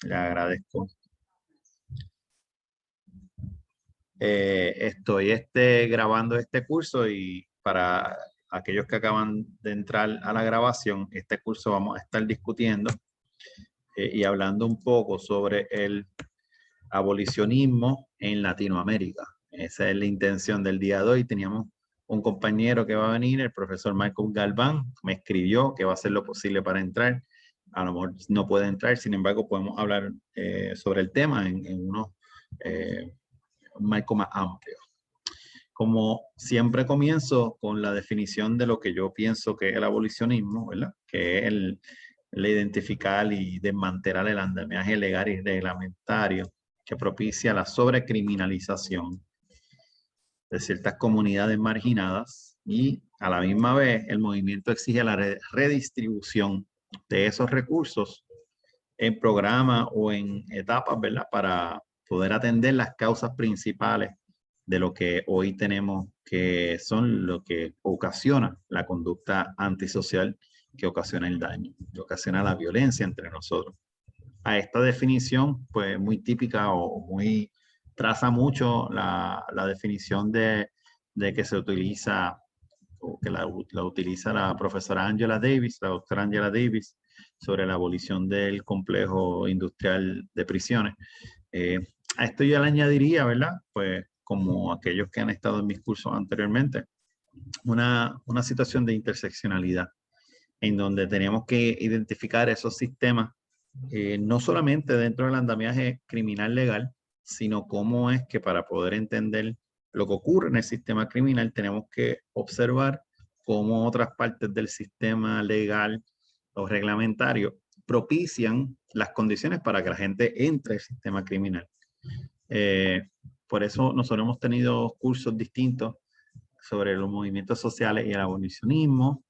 Le agradezco. Estoy grabando este curso y para aquellos que acaban de entrar a la grabación, este curso vamos a estar discutiendo y hablando un poco sobre el abolicionismo en Latinoamérica. Esa es la intención del día de hoy. Teníamos un compañero que va a venir, el profesor Michael Galván, me escribió que va a hacer lo posible para entrar. A lo mejor no puede entrar, sin embargo, podemos hablar sobre el tema en un marco más amplio. Como siempre comienzo con la definición de lo que yo pienso que es el abolicionismo, ¿verdad? Que es el identificar y desmantelar el andamiaje legal y reglamentario que propicia la sobrecriminalización de ciertas comunidades marginadas y a la misma vez el movimiento exige la redistribución de esos recursos en programas o en etapas, ¿verdad? Para poder atender las causas principales de lo que hoy tenemos, que son lo que ocasiona la conducta antisocial, que ocasiona el daño, que ocasiona la violencia entre nosotros. A esta definición, pues muy típica o muy, traza mucho la definición de que se utiliza, o que la utiliza la profesora Angela Davis, la doctora Angela Davis, sobre la abolición del complejo industrial de prisiones. A esto yo le añadiría, ¿verdad? Pues como aquellos que han estado en mis cursos anteriormente, una situación de interseccionalidad en donde tenemos que identificar esos sistemas, no solamente dentro del andamiaje criminal legal, sino cómo es que para poder entender lo que ocurre en el sistema criminal tenemos que observar cómo otras partes del sistema legal o reglamentario propician las condiciones para que la gente entre al sistema criminal. Por eso nosotros hemos tenido cursos distintos sobre los movimientos sociales y el abolicionismo.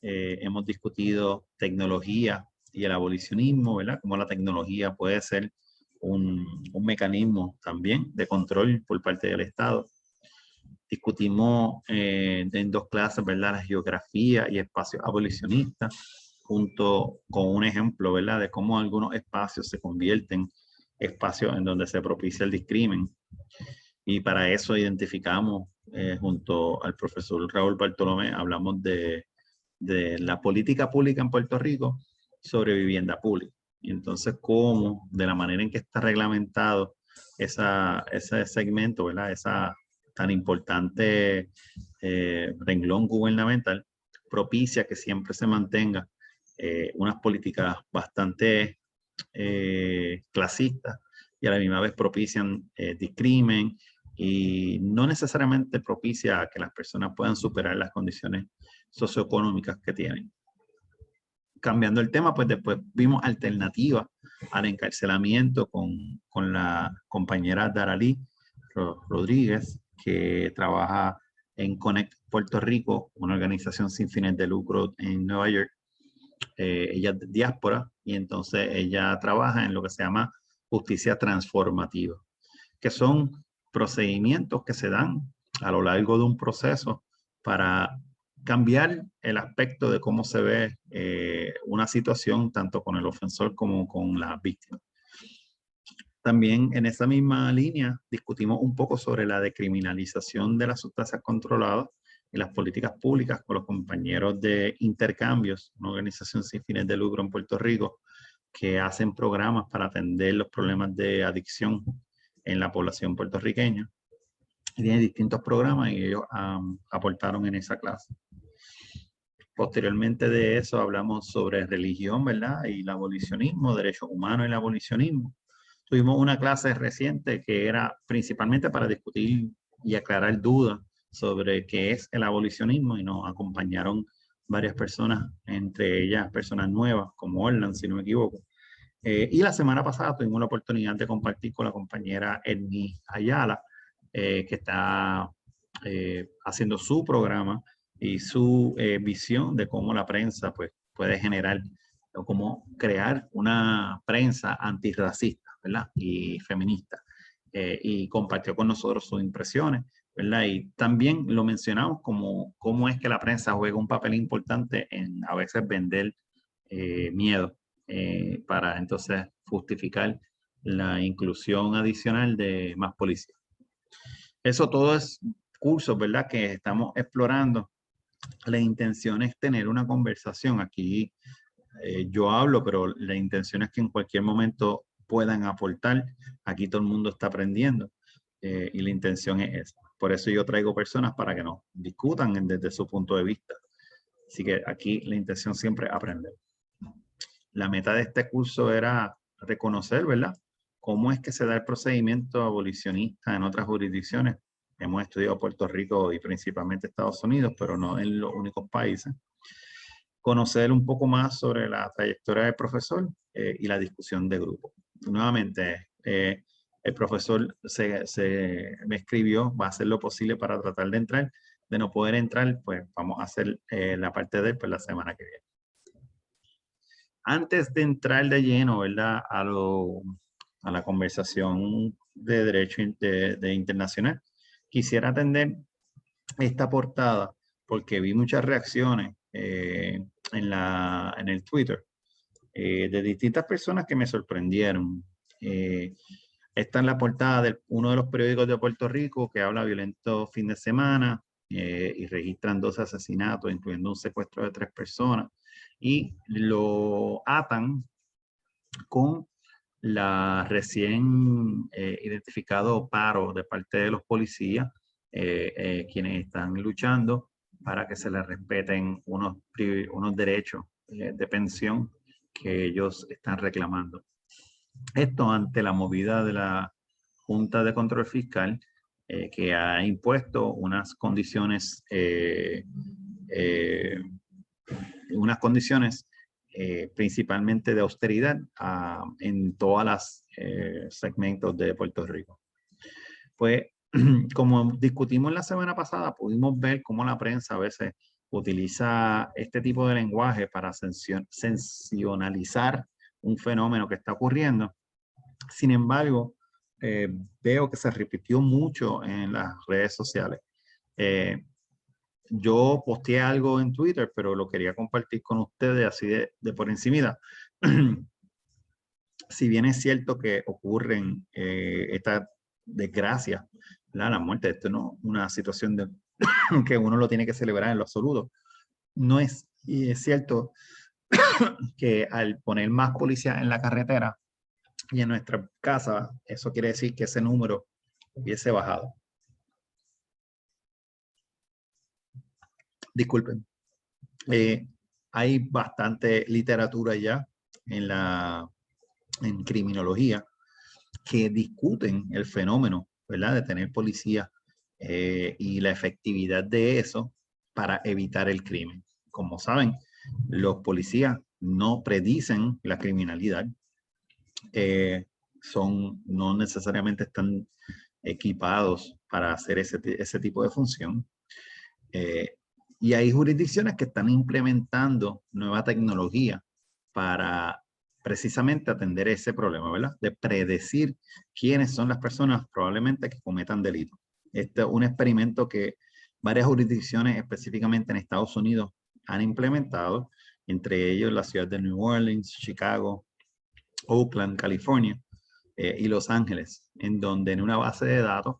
Hemos discutido tecnología y el abolicionismo, ¿verdad? Cómo la tecnología puede ser un mecanismo también de control por parte del Estado. Discutimos en dos clases, ¿verdad? La geografía y espacios abolicionistas, junto con un ejemplo, ¿verdad? De cómo algunos espacios se convierten en espacios en donde se propicia el discrimen. Y para eso identificamos, junto al profesor Raúl Bartolomé, hablamos de la política pública en Puerto Rico sobre vivienda pública. Y entonces, cómo, de la manera en que está reglamentado ese segmento, ¿verdad? Esa tan importante renglón gubernamental, propicia que siempre se mantenga unas políticas bastante clasistas y a la misma vez propician discrimen y no necesariamente propicia que las personas puedan superar las condiciones socioeconómicas que tienen. Cambiando el tema, pues después vimos alternativas al encarcelamiento con la compañera Daralí Rodríguez, que trabaja en Connect Puerto Rico, una organización sin fines de lucro en Nueva York. Ella es de diáspora y entonces ella trabaja en lo que se llama justicia transformativa, que son procedimientos que se dan a lo largo de un proceso para cambiar el aspecto de cómo se ve una situación tanto con el ofensor como con la víctima. También en esa misma línea discutimos un poco sobre la decriminalización de las sustancias controladas y las políticas públicas con los compañeros de Intercambios, una organización sin fines de lucro en Puerto Rico, que hacen programas para atender los problemas de adicción en la población puertorriqueña. Tiene distintos programas y ellos aportaron en esa clase. Posteriormente de eso hablamos sobre religión, ¿verdad? Y el abolicionismo, derechos humanos y el abolicionismo. Tuvimos una clase reciente que era principalmente para discutir y aclarar dudas sobre qué es el abolicionismo y nos acompañaron varias personas, entre ellas personas nuevas como Orlan, si no me equivoco. Y la semana pasada tuvimos la oportunidad de compartir con la compañera Edmi Ayala, que está haciendo su programa y su visión de cómo la prensa pues, puede generar o cómo crear una prensa antirracista, ¿verdad? Y feminista. Y compartió con nosotros sus impresiones, ¿verdad? Y también lo mencionamos como cómo es que la prensa juega un papel importante en a veces vender miedo para entonces justificar la inclusión adicional de más policías. Eso todo es cursos, ¿verdad?, que estamos explorando. La intención es tener una conversación. Aquí yo hablo, pero la intención es que en cualquier momento puedan aportar. Aquí todo el mundo está aprendiendo y la intención es esa. Por eso yo traigo personas para que nos discutan desde su punto de vista. Así que aquí la intención siempre es aprender. La meta de este curso era reconocer, ¿verdad?, cómo es que se da el procedimiento abolicionista en otras jurisdicciones. Hemos estudiado Puerto Rico y principalmente Estados Unidos, pero no en los únicos países. Conocer un poco más sobre la trayectoria del profesor y la discusión de grupo. Nuevamente, el profesor me escribió, va a hacer lo posible para tratar de entrar. De no poder entrar, pues vamos a hacer la parte de él pues, la semana que viene. Antes de entrar de lleno, ¿verdad?, a la conversación de derecho de internacional, quisiera atender esta portada porque vi muchas reacciones en el Twitter de distintas personas que me sorprendieron. Esta es la portada de uno de los periódicos de Puerto Rico que habla violento fin de semana y registran 12 asesinatos, incluyendo un secuestro de 3 personas, y lo atan con la recién identificado paro de parte de los policías, quienes están luchando para que se les respeten unos derechos de pensión que ellos están reclamando. Esto ante la movida de la Junta de Control Fiscal, que ha impuesto unas condiciones principalmente de austeridad en todas las segmentos de Puerto Rico. Pues, como discutimos la semana pasada, pudimos ver cómo la prensa a veces utiliza este tipo de lenguaje para sensacionalizar un fenómeno que está ocurriendo. Sin embargo, veo que se repitió mucho en las redes sociales. Yo posteé algo en Twitter, pero lo quería compartir con ustedes así de por encimita. Si bien es cierto que ocurren estas desgracias, la muerte, esto no es una situación que uno lo tiene que celebrar en lo absoluto. No es, y es cierto que al poner más policías en la carretera y en nuestra casa, eso quiere decir que ese número hubiese bajado. Disculpen. Hay bastante literatura ya en criminología que discuten el fenómeno, ¿verdad?, de tener policía y la efectividad de eso para evitar el crimen. Como saben, los policías no predicen la criminalidad, no necesariamente están equipados para hacer ese tipo de función. Y hay jurisdicciones que están implementando nueva tecnología para precisamente atender ese problema, ¿verdad? De predecir quiénes son las personas probablemente que cometan delitos. Este es un experimento que varias jurisdicciones, específicamente en Estados Unidos, han implementado, entre ellos la ciudad de New Orleans, Chicago, Oakland, California y Los Ángeles, en donde en una base de datos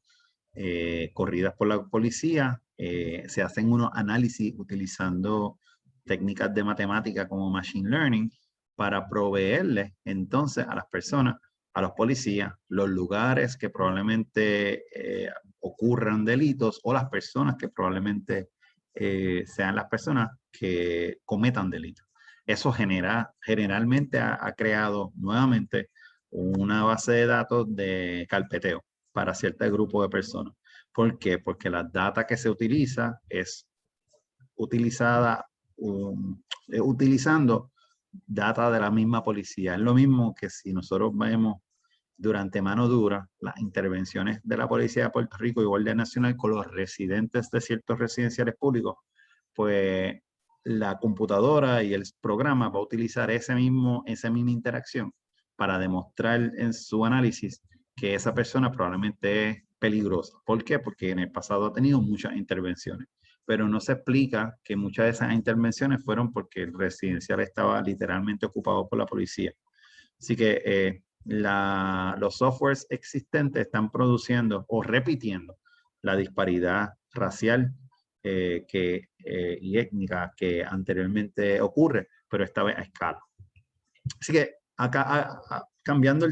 corridas por la policía, se hacen unos análisis utilizando técnicas de matemática como Machine Learning para proveerles entonces a las personas, a los policías, los lugares que probablemente ocurran delitos o las personas que probablemente sean las personas que cometan delitos. Eso generalmente ha creado nuevamente una base de datos de carpeteo para cierto grupo de personas. ¿Por qué? Porque la data que se utiliza es utilizada utilizando data de la misma policía. Es lo mismo que si nosotros vemos durante mano dura las intervenciones de la Policía de Puerto Rico y Guardia Nacional con los residentes de ciertos residenciales públicos, pues la computadora y el programa va a utilizar esa misma interacción para demostrar en su análisis que esa persona probablemente es peligrosa. ¿Por qué? Porque en el pasado ha tenido muchas intervenciones, pero no se explica que muchas de esas intervenciones fueron porque el residencial estaba literalmente ocupado por la policía. Así que los softwares existentes están produciendo o repitiendo la disparidad racial y étnica que anteriormente ocurre, pero esta vez a escala. Así que acá, cambiando,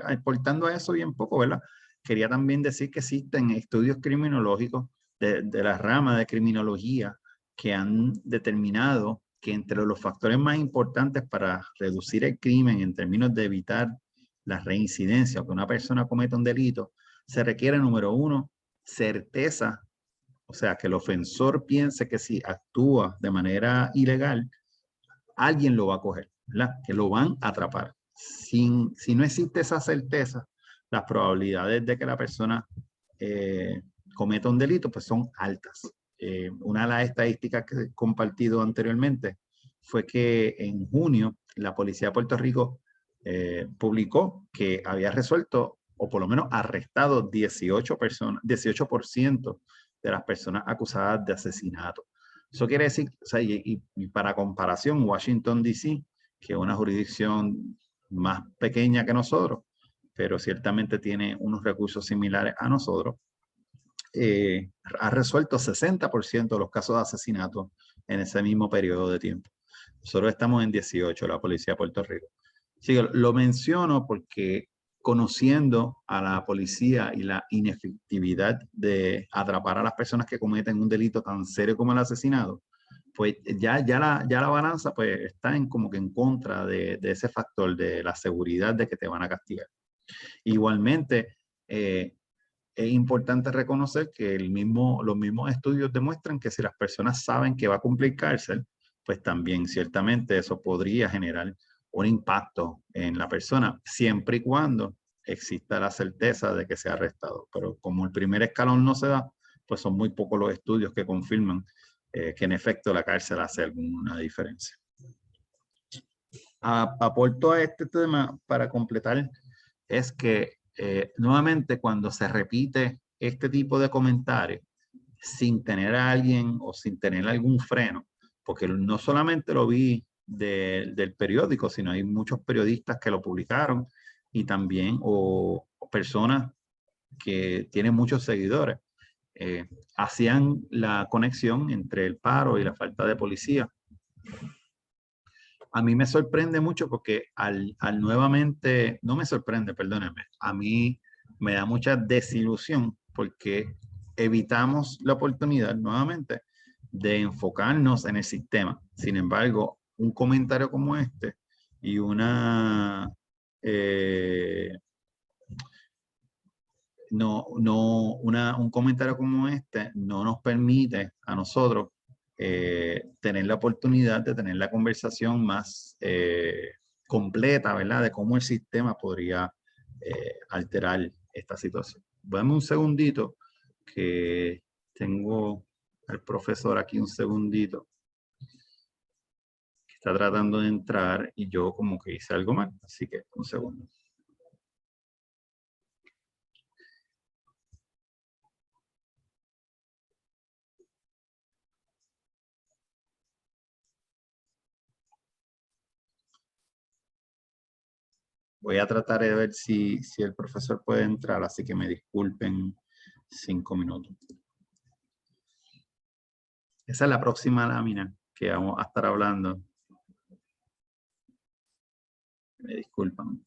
aportando a eso bien poco, ¿verdad? Quería también decir que existen estudios criminológicos de la rama de criminología que han determinado que entre los factores más importantes para reducir el crimen en términos de evitar la reincidencia o que una persona cometa un delito, se requiere, número uno, certeza, o sea, que el ofensor piense que si actúa de manera ilegal, alguien lo va a coger, ¿verdad? Que lo van a atrapar. Si no existe esa certeza, las probabilidades de que la persona cometa un delito pues son altas. Una de las estadísticas que he compartido anteriormente fue que en junio la Policía de Puerto Rico publicó que había resuelto o por lo menos arrestado 18% de las personas acusadas de asesinato. Eso quiere decir, o sea, y para comparación, Washington, D.C., que es una jurisdicción más pequeña que nosotros, pero ciertamente tiene unos recursos similares a nosotros, ha resuelto 60% de los casos de asesinato en ese mismo periodo de tiempo. Nosotros estamos en 18, la Policía de Puerto Rico. Sí, lo menciono porque conociendo a la policía y la inefectividad de atrapar a las personas que cometen un delito tan serio como el asesinato, pues ya la balanza pues está como que en contra de ese factor de la seguridad de que te van a castigar. Igualmente, es importante reconocer que los mismos estudios demuestran que si las personas saben que va a cumplir cárcel, pues también ciertamente eso podría generar un impacto en la persona, siempre y cuando exista la certeza de que sea arrestado. Pero como el primer escalón no se da, pues son muy pocos los estudios que confirman que en efecto la cárcel hace alguna diferencia. Aporto a este tema para completar es que nuevamente cuando se repite este tipo de comentarios sin tener a alguien o sin tener algún freno, porque no solamente lo vi del periódico, sino hay muchos periodistas que lo publicaron y también o personas que tienen muchos seguidores, hacían la conexión entre el paro y la falta de policía. A mí me sorprende mucho porque al nuevamente, no me sorprende, perdónenme, a mí me da mucha desilusión porque evitamos la oportunidad nuevamente de enfocarnos en el sistema. Sin embargo, un comentario como este y un comentario como este no nos permite a nosotros tener la oportunidad de tener la conversación más completa, ¿verdad? De cómo el sistema podría alterar esta situación. Dame un segundito que tengo al profesor aquí un segundito que está tratando de entrar y yo como que hice algo mal, así que un segundo. Voy a tratar de ver si el profesor puede entrar, así que me disculpen 5 minutos. Esa es la próxima lámina que vamos a estar hablando. Me disculpan.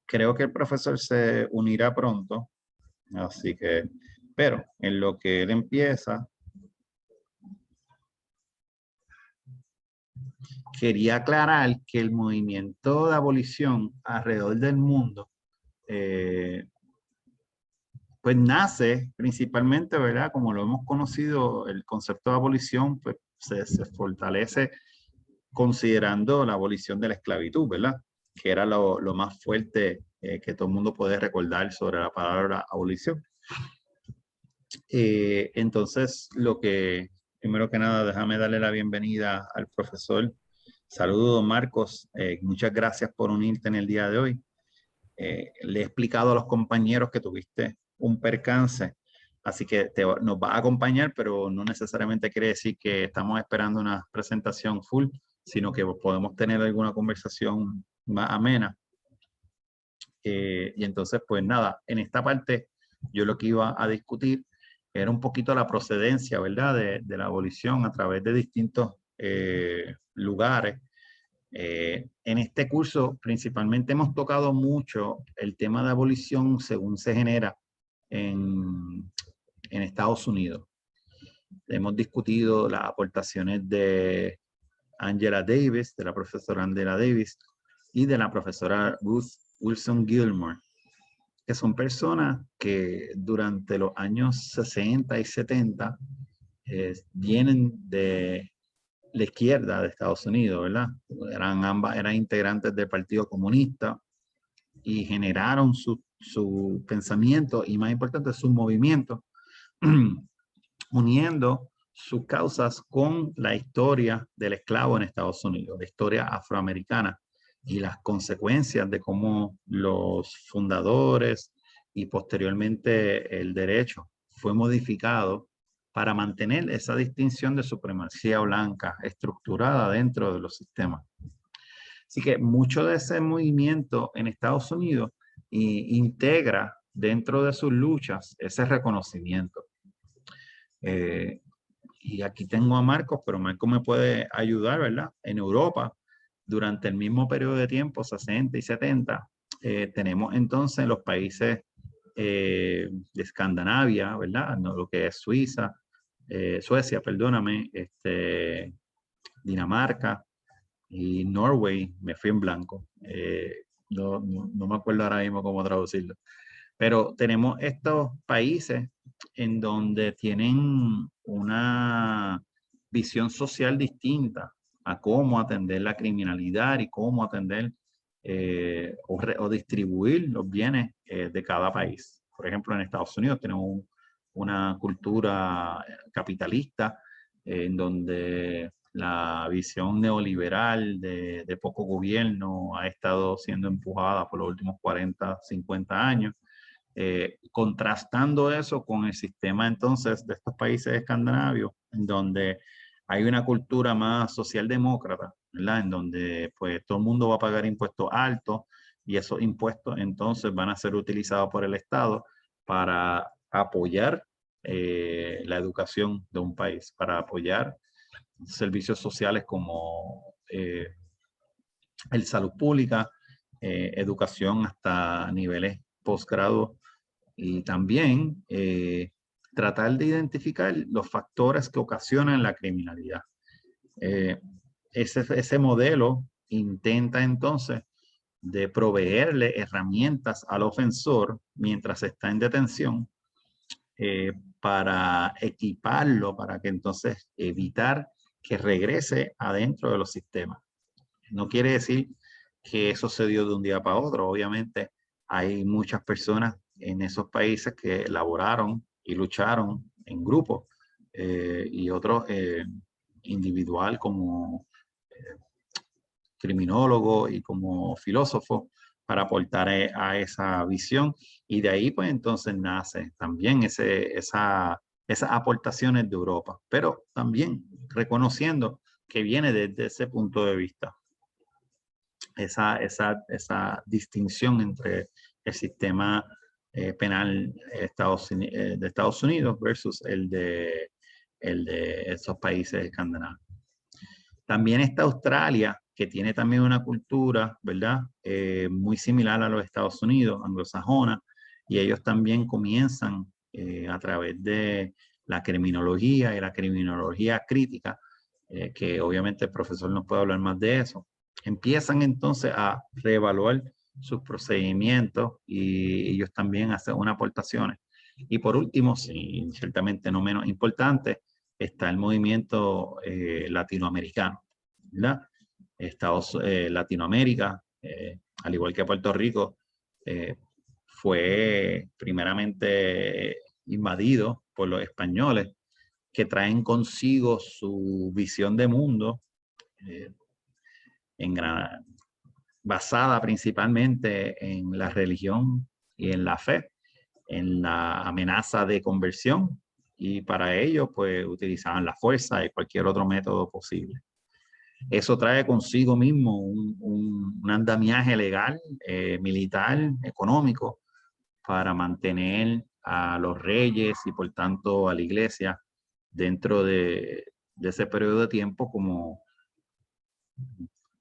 Creo que el profesor se unirá pronto, así que, pero en lo que él empieza, quería aclarar que el movimiento de abolición alrededor del mundo, pues nace principalmente, ¿verdad? Como lo hemos conocido, el concepto de abolición pues, se fortalece considerando la abolición de la esclavitud, ¿verdad? Que era lo más fuerte que todo el mundo puede recordar sobre la palabra abolición. Entonces, primero que nada, déjame darle la bienvenida al profesor. Saludos, Marcos. Muchas gracias por unirte en el día de hoy. Le he explicado a los compañeros que tuviste un percance Así que nos va a acompañar, pero no necesariamente quiere decir que estamos esperando una presentación full, sino que podemos tener alguna conversación más amena. Y entonces, pues nada, en esta parte yo lo que iba a discutir era un poquito la procedencia, ¿verdad? De la abolición a través de distintos lugares. En este curso principalmente hemos tocado mucho el tema de abolición según se genera en Estados Unidos. Hemos discutido las aportaciones de Angela Davis, de la profesora Angela Davis, y de la profesora Ruth Wilson Gilmore, que son personas que durante los años 60 y 70 vienen de la izquierda de Estados Unidos, ¿verdad? Eran integrantes del Partido Comunista y generaron su pensamiento y, más importante, su movimiento, uniendo sus causas con la historia del esclavo en Estados Unidos, la historia afroamericana y las consecuencias de cómo los fundadores y posteriormente el derecho fue modificado para mantener esa distinción de supremacía blanca estructurada dentro de los sistemas. Así que mucho de ese movimiento en Estados Unidos integra dentro de sus luchas ese reconocimiento. Y aquí tengo a Marcos, pero Marcos me puede ayudar, ¿verdad? En Europa, durante el mismo periodo de tiempo, 60 y 70, tenemos entonces los países de Escandinavia, ¿verdad? No, lo que es Suiza, Suecia, perdóname, Dinamarca y Norway, me fui en blanco. No me acuerdo ahora mismo cómo traducirlo. Pero tenemos estos países en donde tienen una visión social distinta a cómo atender la criminalidad y cómo atender o distribuir los bienes de cada país. Por ejemplo, en Estados Unidos tenemos una cultura capitalista en donde la visión neoliberal de poco gobierno ha estado siendo empujada por los últimos 40, 50 años. Contrastando eso con el sistema entonces de estos países escandinavos, en donde hay una cultura más socialdemócrata, ¿verdad? En donde pues todo el mundo va a pagar impuestos altos y esos impuestos entonces van a ser utilizados por el Estado para apoyar la educación de un país, para apoyar servicios sociales como el salud pública, educación hasta niveles posgrado y también tratar de identificar los factores que ocasionan la criminalidad. Ese modelo intenta entonces de proveerle herramientas al ofensor mientras está en detención para equiparlo, para que entonces evitar que regrese adentro de los sistemas. No quiere decir que eso se dio de un día para otro. Obviamente hay muchas personas en esos países que laboraron y lucharon en grupo y otros individual como criminólogo y como filósofo para aportar a esa visión. Y de ahí pues entonces nace también esas aportaciones de Europa, pero también reconociendo que viene desde ese punto de vista. Esa distinción entre el sistema penal de Estados Unidos versus el de esos países escandinavos. También está Australia, que tiene también una cultura, ¿verdad? Muy similar a los Estados Unidos, anglosajona, y ellos también comienzan a través de la criminología y la criminología crítica, que obviamente el profesor nos puede hablar más de eso. Empiezan entonces a reevaluar sus procedimientos y ellos también hacen unas aportaciones. Y por último, sí, ciertamente no menos importante, está el movimiento latinoamericano, ¿verdad? Latinoamérica, al igual que Puerto Rico, fue primeramente invadido por los españoles que traen consigo su visión de mundo basada principalmente en la religión y en la fe. en la amenaza de conversión, y para ello pues utilizaban la fuerza y cualquier otro método posible. Eso trae consigo mismo un andamiaje legal, militar, económico, para mantener a los reyes y por tanto a la iglesia dentro de ese periodo de tiempo, como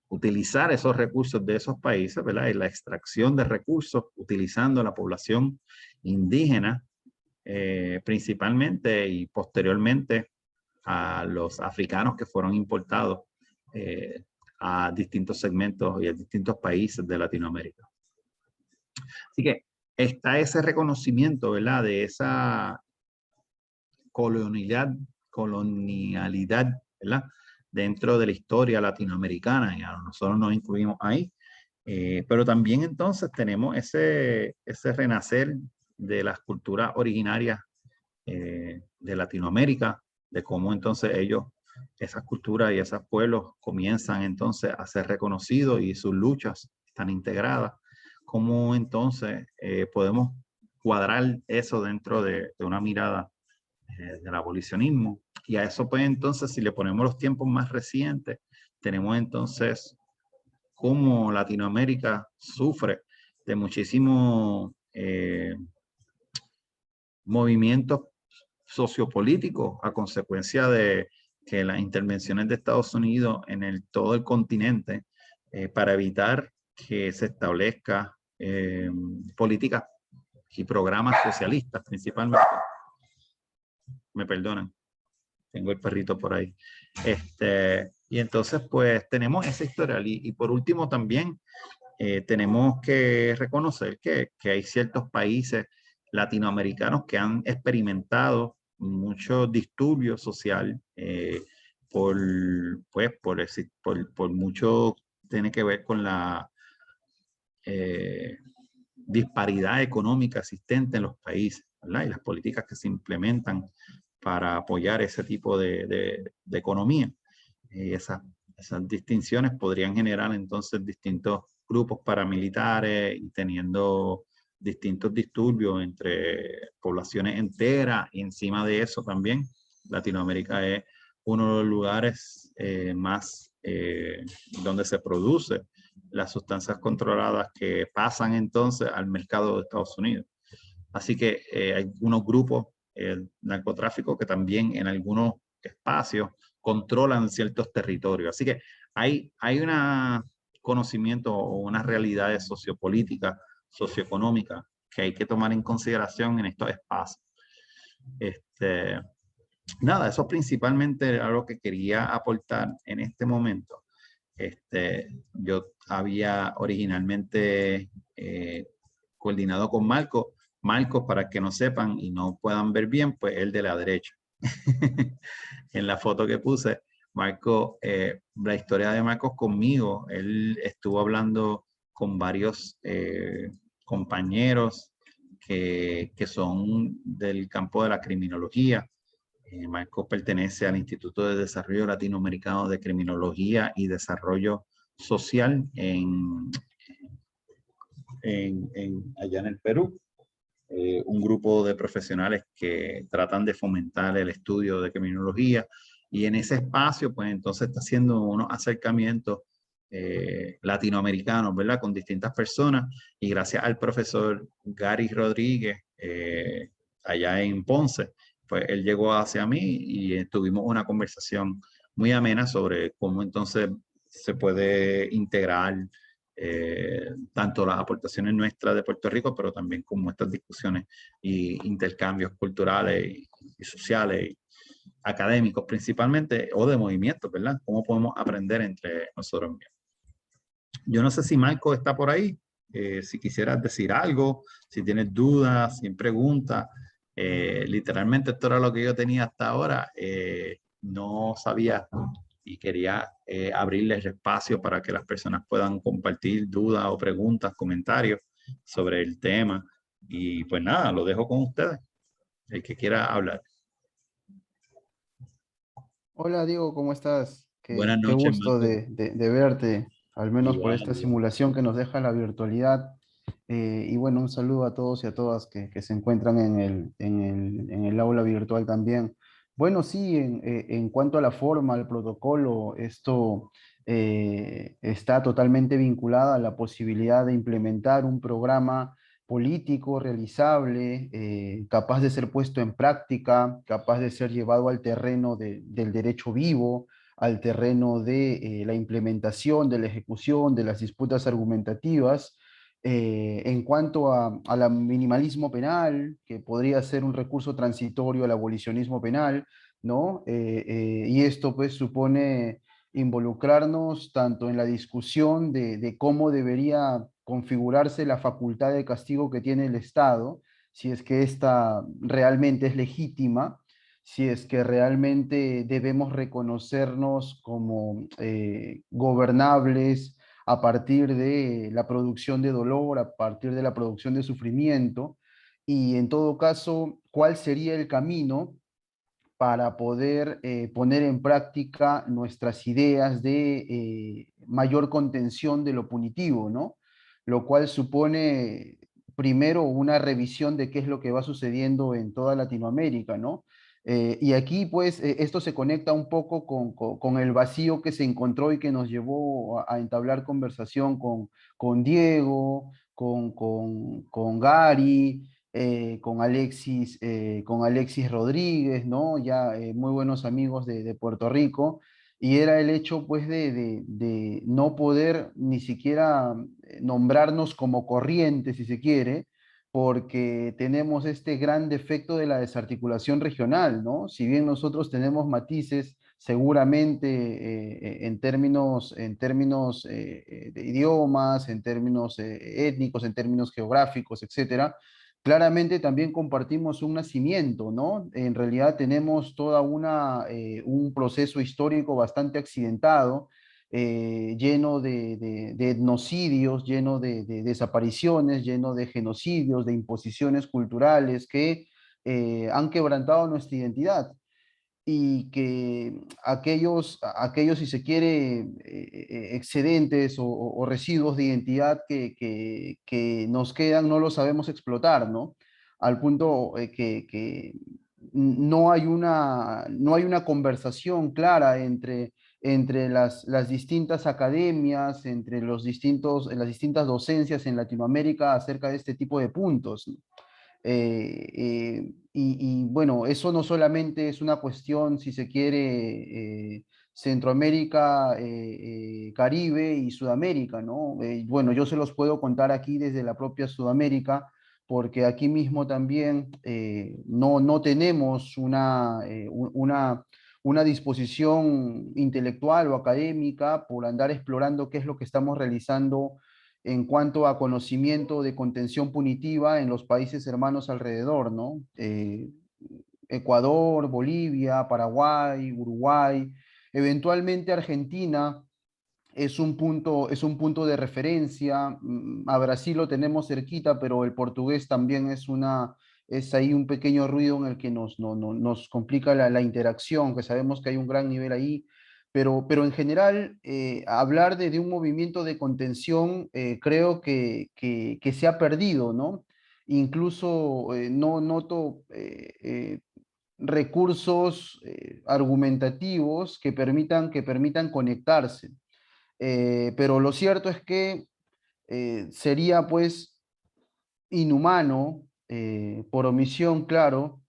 utilizar esos recursos de esos países, ¿verdad? Y la extracción de recursos utilizando la población indígena principalmente, y posteriormente a los africanos que fueron importados a distintos segmentos y a distintos países de Latinoamérica. Así que está ese reconocimiento, ¿verdad? De esa colonialidad, ¿verdad? Dentro de la historia latinoamericana, y a nosotros nos incluimos ahí. Pero también entonces tenemos ese renacer de las culturas originarias de Latinoamérica, de cómo entonces ellos, esas culturas y esos pueblos comienzan entonces a ser reconocidos y sus luchas están integradas. Cómo entonces podemos cuadrar eso dentro de una mirada del abolicionismo. Y a eso pues entonces, si le ponemos los tiempos más recientes, tenemos entonces cómo Latinoamérica sufre de muchísimos movimientos sociopolíticos a consecuencia de que las intervenciones de Estados Unidos en todo el continente para evitar que se establezca políticas y programas socialistas principalmente. Me perdonan, tengo el perrito por ahí. Y entonces pues tenemos esa historial, y por último también tenemos que reconocer que hay ciertos países latinoamericanos que han experimentado mucho disturbio social por mucho tiene que ver con la disparidad económica existente en los países, ¿verdad? Y las políticas que se implementan para apoyar ese tipo de economía. Esas distinciones podrían generar entonces distintos grupos paramilitares y teniendo distintos disturbios entre poblaciones enteras, y encima de eso también Latinoamérica es uno de los lugares más donde se produce las sustancias controladas que pasan entonces al mercado de Estados Unidos. Así que hay unos grupos narcotráficos que también en algunos espacios controlan ciertos territorios. Así que hay un conocimiento o unas realidades sociopolíticas, socioeconómicas que hay que tomar en consideración en estos espacios. Nada, eso principalmente era lo que quería aportar en este momento. Yo había originalmente coordinado con Marcos, para que no sepan y no puedan ver bien, pues el de la derecha. En la foto que puse, Marco, la historia de Marcos conmigo, él estuvo hablando con varios compañeros que son del campo de la criminología. Marcos pertenece al Instituto de Desarrollo Latinoamericano de Criminología y Desarrollo Social allá en el Perú. Un grupo de profesionales que tratan de fomentar el estudio de criminología, y en ese espacio pues entonces está haciendo unos acercamientos latinoamericanos, ¿verdad? Con distintas personas, y gracias al profesor Gary Rodríguez allá en Ponce, pues él llegó hacia mí y tuvimos una conversación muy amena sobre cómo entonces se puede integrar tanto las aportaciones nuestras de Puerto Rico, pero también como estas discusiones y intercambios culturales y sociales y académicos principalmente, o de movimientos, ¿verdad? ¿Cómo podemos aprender entre nosotros mismos? Yo no sé si Marco está por ahí, si quisieras decir algo, si tienes dudas, si preguntas. Literalmente esto era lo que yo tenía hasta ahora. No sabía y quería abrirles espacio para que las personas puedan compartir dudas o preguntas, comentarios sobre el tema. Y pues nada, lo dejo con ustedes, el que quiera hablar. Hola Diego, ¿cómo estás? Buenas Qué noches, gusto Marco. de verte, al menos por Igual, esta igual. simulación que nos deja la virtualidad. Y bueno, un saludo a todos y a todas que se encuentran en el aula virtual también. Bueno, sí, en cuanto a la forma, al protocolo, esto está totalmente vinculada a la posibilidad de implementar un programa político realizable, capaz de ser puesto en práctica, capaz de ser llevado al terreno del derecho vivo, al terreno de la implementación, de la ejecución, de las disputas argumentativas. En cuanto al minimalismo penal, que podría ser un recurso transitorio al abolicionismo penal, ¿no? Y esto pues supone involucrarnos tanto en la discusión de cómo debería configurarse la facultad de castigo que tiene el Estado, si es que ésta realmente es legítima, si es que realmente debemos reconocernos como gobernables a partir de la producción de dolor, a partir de la producción de sufrimiento, y en todo caso, ¿cuál sería el camino para poder poner en práctica nuestras ideas de mayor contención de lo punitivo, ¿no? Lo cual supone primero una revisión de qué es lo que va sucediendo en toda Latinoamérica, ¿no? Y aquí, pues, esto se conecta un poco con el vacío que se encontró y que nos llevó a entablar conversación con Diego, con Gary, con Alexis Rodríguez, ¿no? Ya muy buenos amigos de Puerto Rico, y era el hecho, pues, de no poder ni siquiera nombrarnos como corriente, si se quiere, porque tenemos este gran defecto de la desarticulación regional, ¿no? Si bien nosotros tenemos matices, seguramente en términos de idiomas, en términos étnicos, en términos geográficos, etcétera, claramente también compartimos un nacimiento, ¿no? En realidad tenemos un proceso histórico bastante accidentado, lleno de etnocidios, lleno de desapariciones, lleno de genocidios, de imposiciones culturales que han quebrantado nuestra identidad y que aquellos, si se quiere, excedentes o residuos de identidad que nos quedan, no los sabemos explotar, ¿no? Al punto que no hay una conversación clara entre las distintas academias, entre las distintas docencias en Latinoamérica acerca de este tipo de puntos, ¿no? Y bueno, eso no solamente es una cuestión, si se quiere, Centroamérica, Caribe y Sudamérica, ¿no? Bueno, yo se los puedo contar aquí desde la propia Sudamérica, porque aquí mismo también no tenemos una disposición intelectual o académica por andar explorando qué es lo que estamos realizando en cuanto a conocimiento de contención punitiva en los países hermanos alrededor, ¿no? Ecuador, Bolivia, Paraguay, Uruguay, eventualmente Argentina es un punto de referencia. A Brasil lo tenemos cerquita, pero el portugués también es ahí un pequeño ruido en el que nos complica la interacción, que sabemos que hay un gran nivel ahí. Pero en general, hablar de un movimiento de contención creo que se ha perdido, ¿no? Incluso no noto recursos argumentativos que permitan conectarse. Pero lo cierto es que sería pues inhumano, por omisión, claro,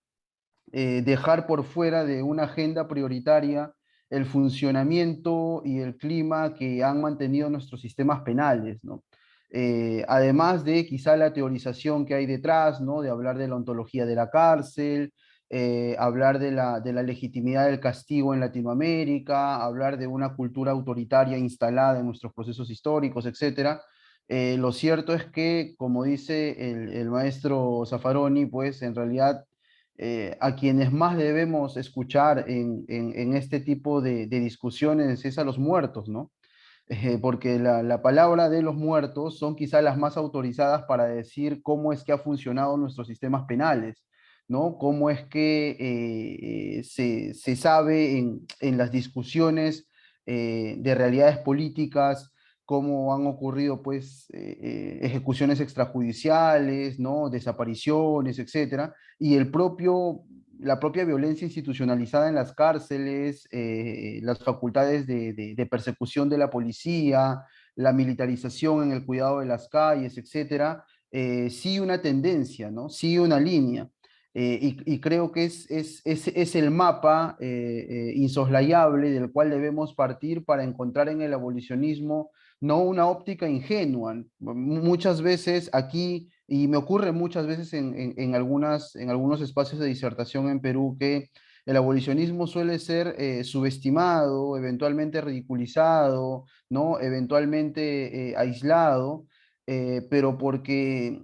dejar por fuera de una agenda prioritaria el funcionamiento y el clima que han mantenido nuestros sistemas penales, ¿no? Además de quizá la teorización que hay detrás, ¿no? De hablar de la ontología de la cárcel, hablar de la legitimidad del castigo en Latinoamérica, hablar de una cultura autoritaria instalada en nuestros procesos históricos, etcétera. Lo cierto es que, como dice el maestro Zaffaroni, pues en realidad a quienes más debemos escuchar en este tipo de discusiones es a los muertos, ¿no? Porque la palabra de los muertos son quizá las más autorizadas para decir cómo es que ha funcionado nuestros sistemas penales, ¿no? Cómo es que se sabe en las discusiones de realidades políticas cómo han ocurrido pues ejecuciones extrajudiciales, ¿no? Desapariciones, etcétera, y la propia violencia institucionalizada en las cárceles, las facultades de persecución de la policía, la militarización en el cuidado de las calles, etcétera, sigue una tendencia, ¿no? Sigue una línea. Y creo que es el mapa insoslayable del cual debemos partir para encontrar en el abolicionismo no una óptica ingenua. Muchas veces aquí, y me ocurre muchas veces en algunos espacios de disertación en Perú, que el abolicionismo suele ser subestimado, eventualmente ridiculizado, ¿no? Eventualmente aislado, pero porque,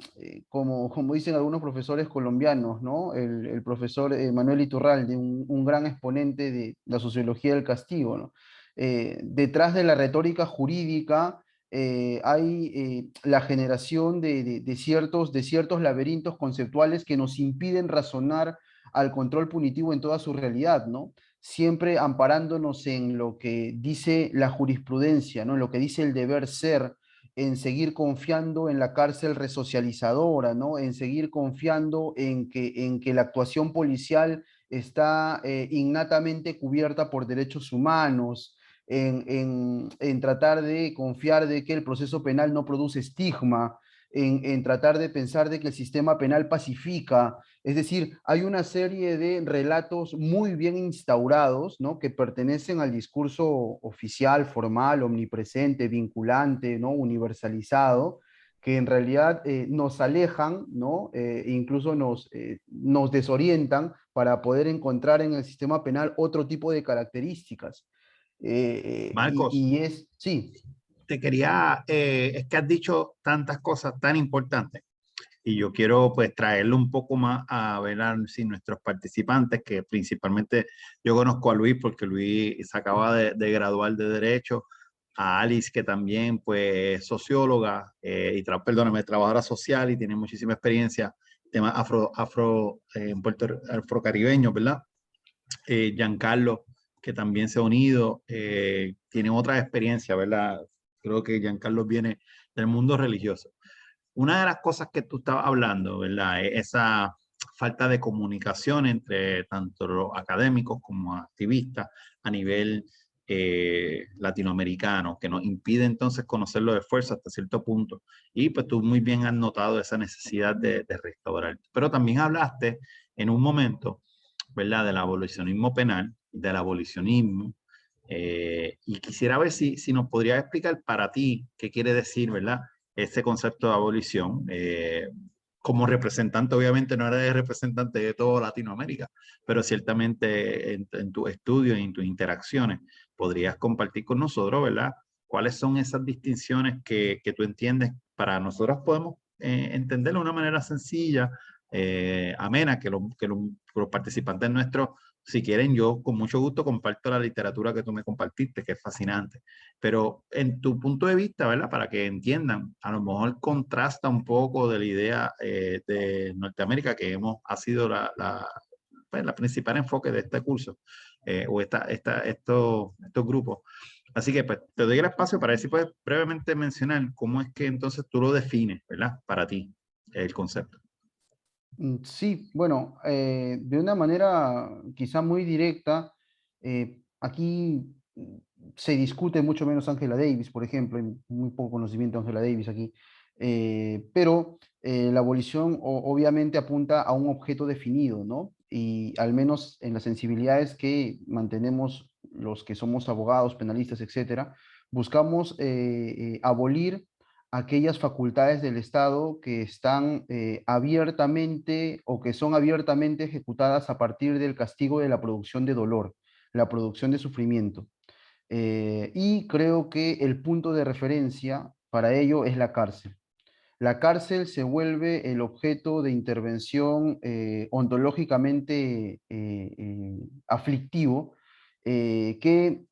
como dicen algunos profesores colombianos, ¿no? El profesor Manuel Iturralde, un gran exponente de la sociología del castigo, ¿no? Detrás de la retórica jurídica hay la generación de ciertos laberintos conceptuales que nos impiden razonar al control punitivo en toda su realidad, ¿no? Siempre amparándonos en lo que dice la jurisprudencia, ¿no? En lo que dice el deber ser, en seguir confiando en la cárcel resocializadora, ¿no? En seguir confiando en que la actuación policial está innatamente cubierta por derechos humanos, en tratar de confiar de que el proceso penal no produce estigma, en tratar de pensar de que el sistema penal pacifica. Es decir, hay una serie de relatos muy bien instaurados, ¿no? Que pertenecen al discurso oficial, formal, omnipresente, vinculante, ¿no? Universalizado, que en realidad nos alejan, ¿no? Incluso nos desorientan para poder encontrar en el sistema penal otro tipo de características. Marcos, Sí, te quería, es que has dicho tantas cosas tan importantes y yo quiero pues traerlo un poco más a ver si nuestros participantes, que principalmente yo conozco a Luis porque Luis se acaba de graduar de Derecho, a Alice que también pues es socióloga perdóname, trabajadora social y tiene muchísima experiencia, temas en afrocaribeños, ¿verdad? Giancarlo, que también se ha unido, tiene otra experiencia, ¿verdad? Creo que Giancarlo viene del mundo religioso. Una de las cosas que tú estabas hablando, ¿verdad? Es esa falta de comunicación entre tanto los académicos como activistas a nivel latinoamericano, que nos impide entonces conocer los esfuerzos hasta cierto punto. Y pues tú muy bien has notado esa necesidad de restaurar. Pero también hablaste en un momento, ¿verdad? Del abolicionismo penal, del abolicionismo. Y quisiera ver si nos podrías explicar para ti qué quiere decir, ¿verdad? Este concepto de abolición. Como representante, obviamente no eres representante de toda Latinoamérica, pero ciertamente en tu estudio y en tus interacciones podrías compartir con nosotros, ¿verdad? ¿Cuáles son esas distinciones que tú entiendes para nosotros podemos entenderlo de una manera sencilla, amena, que los participantes nuestros, si quieren, yo con mucho gusto comparto la literatura que tú me compartiste, que es fascinante. Pero en tu punto de vista, ¿verdad? Para que entiendan, a lo mejor contrasta un poco de la idea de Norteamérica, que ha sido pues, la principal enfoque de este curso, o estos grupos. Así que pues, te doy el espacio para ver si puedes brevemente mencionar cómo es que entonces tú lo defines, ¿verdad? Para ti, el concepto. Sí, bueno, de una manera quizá muy directa, aquí se discute mucho menos Angela Davis, por ejemplo, hay muy poco conocimiento de Angela Davis aquí, pero la abolición obviamente apunta a un objeto definido, ¿no? Y al menos en las sensibilidades que mantenemos los que somos abogados, penalistas, etcétera, buscamos abolir aquellas facultades del Estado que están abiertamente o que son abiertamente ejecutadas a partir del castigo de la producción de dolor, la producción de sufrimiento. Y creo que el punto de referencia para ello es la cárcel. La cárcel se vuelve el objeto de intervención ontológicamente aflictivo que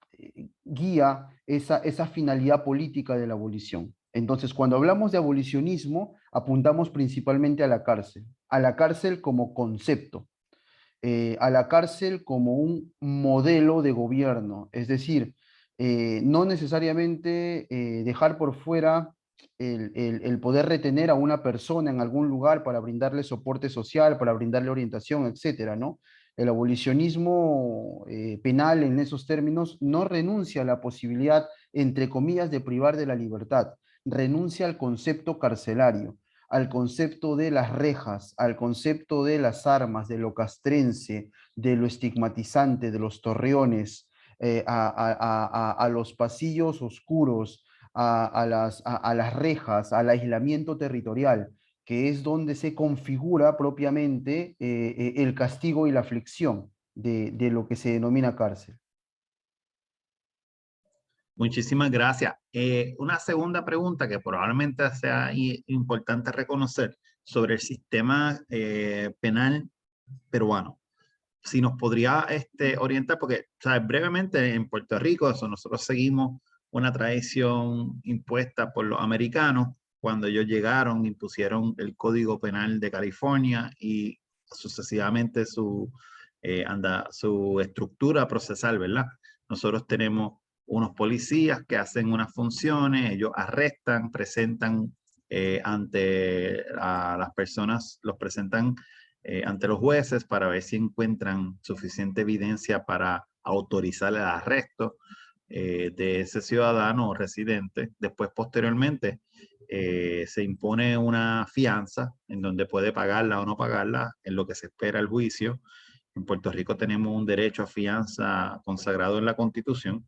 guía esa finalidad política de la abolición. Entonces, cuando hablamos de abolicionismo, apuntamos principalmente a la cárcel como concepto, a la cárcel como un modelo de gobierno, es decir, no necesariamente dejar por fuera el poder retener a una persona en algún lugar para brindarle soporte social, para brindarle orientación, etcétera, ¿no? El abolicionismo penal en esos términos no renuncia a la posibilidad, entre comillas, de privar de la libertad, renuncia al concepto carcelario, al concepto de las rejas, al concepto de las armas, de lo castrense, de lo estigmatizante, de los torreones, a los pasillos oscuros, a las rejas, al aislamiento territorial, que es donde se configura propiamente el castigo y la aflicción de lo que se denomina cárcel. Muchísimas gracias. Una segunda pregunta que probablemente sea importante reconocer sobre el sistema penal peruano. Si nos podría orientar, porque ¿sabes? Brevemente en Puerto Rico nosotros seguimos una tradición impuesta por los americanos cuando ellos llegaron, impusieron el Código Penal de California y sucesivamente su estructura procesal, ¿verdad? Nosotros tenemos unos policías que hacen unas funciones, ellos arrestan, presentan ante a las personas, los presentan ante los jueces para ver si encuentran suficiente evidencia para autorizar el arresto de ese ciudadano o residente. Después, posteriormente, se impone una fianza en donde puede pagarla o no pagarla en lo que se espera el juicio. En Puerto Rico tenemos un derecho a fianza consagrado en la Constitución.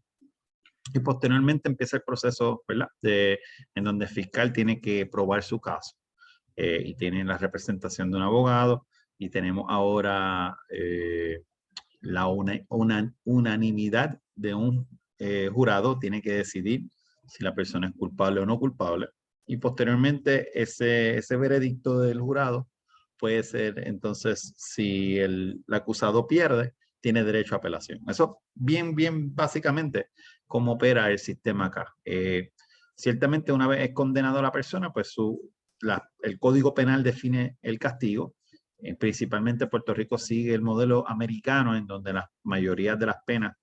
Y posteriormente empieza el proceso, ¿verdad? En donde el fiscal tiene que probar su caso y tiene la representación de un abogado y tenemos ahora la unanimidad de un jurado tiene que decidir si la persona es culpable o no culpable y posteriormente ese veredicto del jurado puede ser entonces si el acusado pierde tiene derecho a apelación. Eso bien básicamente cómo opera el sistema acá. Ciertamente una vez es condenado a la persona, pues el Código Penal define el castigo. Principalmente Puerto Rico sigue el modelo americano en donde la mayoría de las penas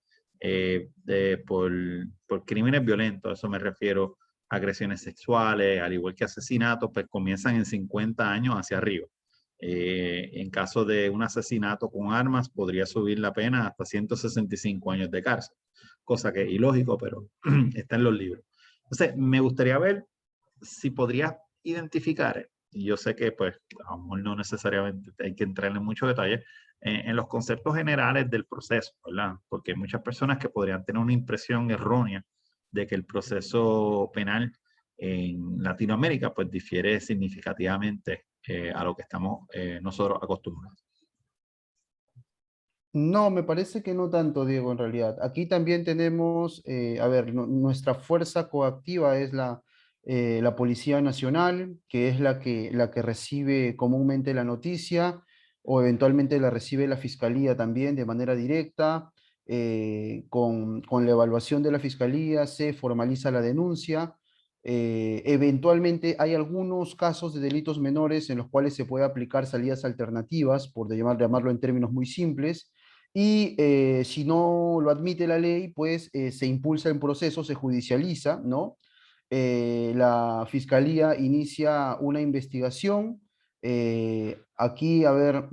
por crímenes violentos, a eso me refiero, agresiones sexuales, al igual que asesinatos, pues comienzan en 50 años hacia arriba. En caso de un asesinato con armas, podría subir la pena hasta 165 años de cárcel, cosa que es ilógico, pero está en los libros. Entonces, me gustaría ver si podrías identificar, y yo sé que pues a lo mejor no necesariamente hay que entrar en mucho detalle, en los conceptos generales del proceso, ¿verdad? Porque hay muchas personas que podrían tener una impresión errónea de que el proceso penal en Latinoamérica pues difiere significativamente a lo que estamos nosotros acostumbrados. No, me parece que no tanto, Diego, en realidad. Aquí también tenemos, a ver, nuestra fuerza coactiva es la Policía Nacional, que es la que recibe comúnmente la noticia, o eventualmente la recibe la Fiscalía también de manera directa. Con la evaluación de la Fiscalía se formaliza la denuncia. Eventualmente hay algunos casos de delitos menores en los cuales se puede aplicar salidas alternativas, por llamarlo en términos muy simples y si no lo admite la ley, pues se impulsa el proceso, se judicializa, ¿no? La fiscalía inicia una investigación. Aquí, a ver,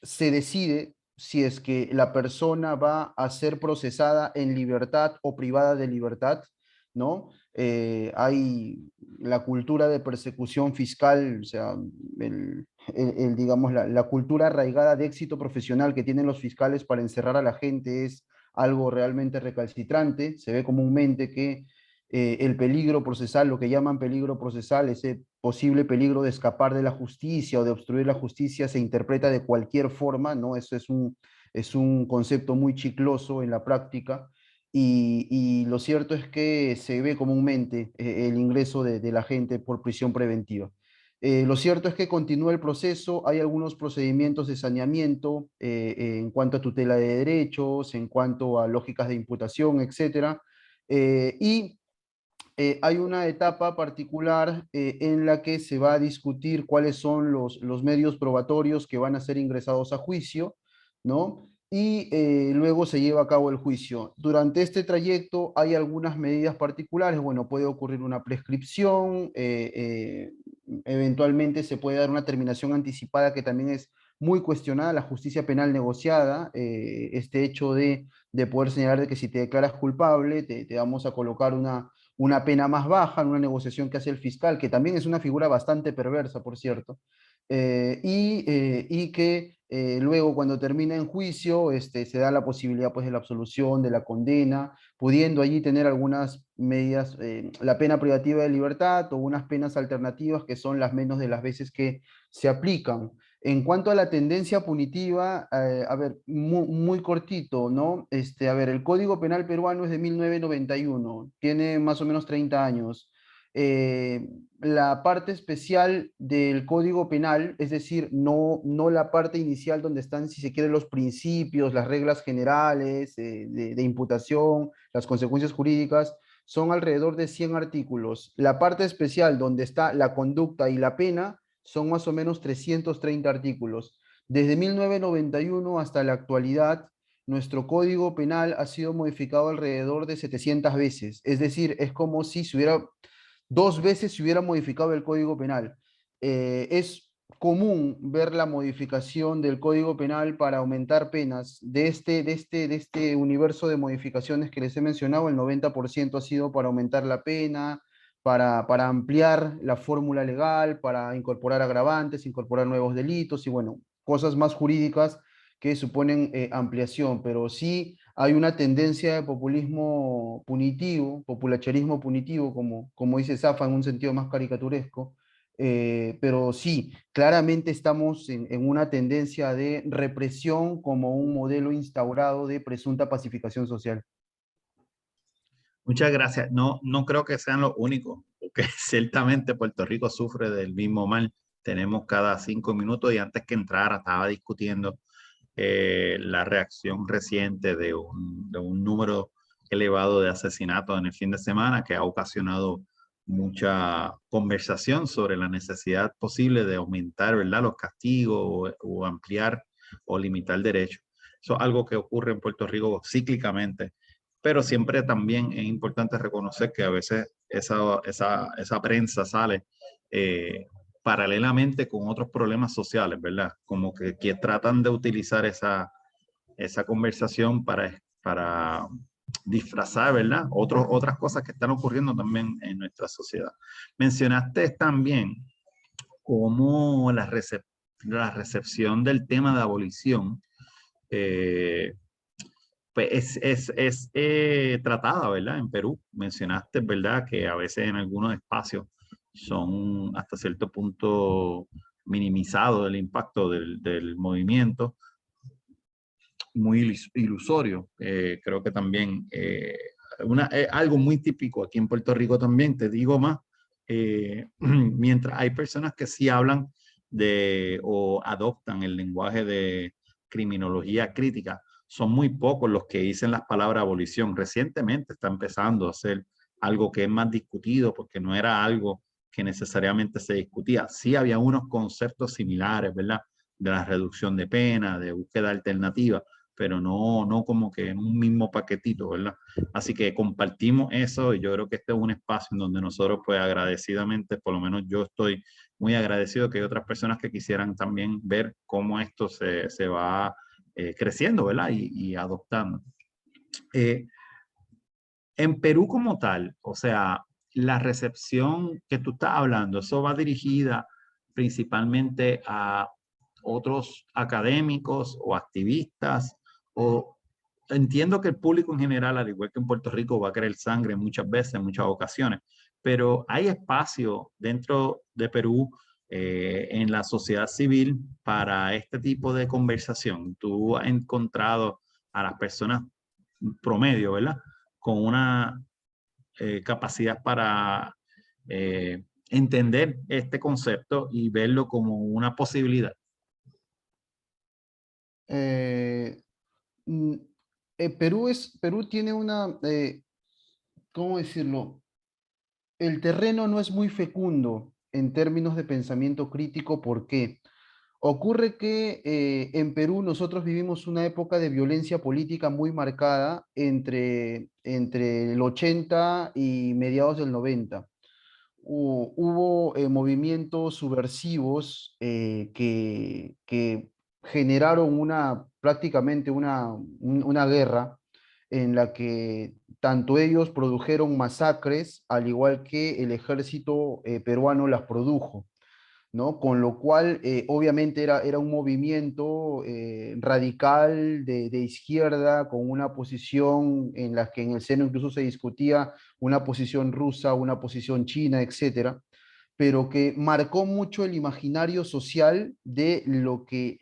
se decide si es que la persona va a ser procesada en libertad o privada de libertad, ¿no? Hay la cultura de persecución fiscal, o sea, digamos, la cultura arraigada de éxito profesional que tienen los fiscales para encerrar a la gente es algo realmente recalcitrante. Se ve comúnmente que el peligro procesal, lo que llaman peligro procesal, ese posible peligro de escapar de la justicia o de obstruir la justicia, se interpreta de cualquier forma, ¿no? Eso es un concepto muy chicloso en la práctica. Y lo cierto es que se ve comúnmente el ingreso de la gente por prisión preventiva. Lo cierto es que continúa el proceso, hay algunos procedimientos de saneamiento en cuanto a tutela de derechos, en cuanto a lógicas de imputación, etcétera. Y hay una etapa particular en la que se va a discutir cuáles son los medios probatorios que van a ser ingresados a juicio, ¿no? y luego se lleva a cabo el juicio. Durante este trayecto hay algunas medidas particulares, bueno, puede ocurrir una prescripción, eventualmente se puede dar una terminación anticipada que también es muy cuestionada, la justicia penal negociada, este hecho de poder señalar de que si te declaras culpable, te vamos a colocar una pena más baja en una negociación que hace el fiscal, que también es una figura bastante perversa, por cierto, y que luego cuando termina en juicio se da la posibilidad pues de la absolución, de la condena, pudiendo allí tener algunas medidas, la pena privativa de libertad o unas penas alternativas que son las menos de las veces que se aplican. En cuanto a la tendencia punitiva, a ver, muy cortito, ¿no? A ver, el Código Penal peruano es de 1991, tiene más o menos 30 años. Eh, la parte especial del Código Penal, es decir, no la parte inicial donde están, si se quiere, los principios, las reglas generales de imputación, las consecuencias jurídicas, son alrededor de 100 artículos. La parte especial donde está la conducta y la pena son más o menos 330 artículos. Desde 1991 hasta la actualidad, nuestro Código Penal ha sido modificado alrededor de 700 veces. Es decir, es como si se hubiera 2 veces se hubiera modificado el Código Penal. Es común ver la modificación del Código Penal para aumentar penas. De este universo de modificaciones que les he mencionado, el 90% ha sido para aumentar la pena, para ampliar la fórmula legal, para incorporar agravantes, incorporar nuevos delitos y bueno, cosas más jurídicas que suponen ampliación, pero sí hay una tendencia de populismo punitivo, populacharismo punitivo, como dice Zafa en un sentido más caricaturesco, pero sí, claramente estamos en una tendencia de represión como un modelo instaurado de presunta pacificación social. Muchas gracias. No, no creo que sean los únicos, porque ciertamente Puerto Rico sufre del mismo mal. Tenemos cada 5 minutos y antes que entrara estaba discutiendo la reacción reciente de un número elevado de asesinatos en el fin de semana que ha ocasionado mucha conversación sobre la necesidad posible de aumentar, ¿verdad?, los castigos o ampliar o limitar derechos. Eso es algo que ocurre en Puerto Rico cíclicamente, pero siempre también es importante reconocer que a veces esa prensa sale paralelamente con otros problemas sociales, ¿verdad? Como que tratan de utilizar esa conversación para disfrazar, ¿verdad? Otras cosas que están ocurriendo también en nuestra sociedad. Mencionaste también cómo la recepción del tema de abolición eh, pues es tratada, ¿verdad? En Perú. Mencionaste, ¿verdad? Que a veces en algunos espacios son hasta cierto punto minimizado el impacto del movimiento, muy ilusorio. Creo que también algo muy típico aquí en Puerto Rico también, te digo más, mientras hay personas que sí hablan o adoptan el lenguaje de criminología crítica, son muy pocos los que dicen las palabras abolición. Recientemente está empezando a ser algo que es más discutido porque no era algo que necesariamente se discutía. Sí había unos conceptos similares, ¿verdad? De la reducción de pena, de búsqueda alternativa, pero no como que en un mismo paquetito, ¿verdad? Así que compartimos eso y yo creo que este es un espacio en donde nosotros, pues agradecidamente, por lo menos yo estoy muy agradecido que hay otras personas que quisieran también ver cómo esto se va creciendo, ¿verdad? Y adoptando. Eh, en Perú como tal, o sea, la recepción que tú estás hablando, eso va dirigida principalmente a otros académicos o activistas, o entiendo que el público en general, al igual que en Puerto Rico, va a querer sangre muchas veces, en muchas ocasiones, pero hay espacio dentro de Perú en la sociedad civil para este tipo de conversación. Tú has encontrado a las personas promedio, ¿verdad? Con una capacidad para entender este concepto y verlo como una posibilidad. Eh, mm, Perú tiene ¿cómo decirlo? El terreno no es muy fecundo en términos de pensamiento crítico. ¿Por qué? Ocurre que en Perú nosotros vivimos una época de violencia política muy marcada entre el 80 y mediados del 90. Hubo movimientos subversivos que generaron prácticamente una guerra en la que tanto ellos produjeron masacres, al igual que el ejército peruano las produjo, ¿no? Con lo cual, obviamente era un movimiento radical de izquierda, con una posición en la que en el seno incluso se discutía una posición rusa, una posición china, etcétera, pero que marcó mucho el imaginario social de lo que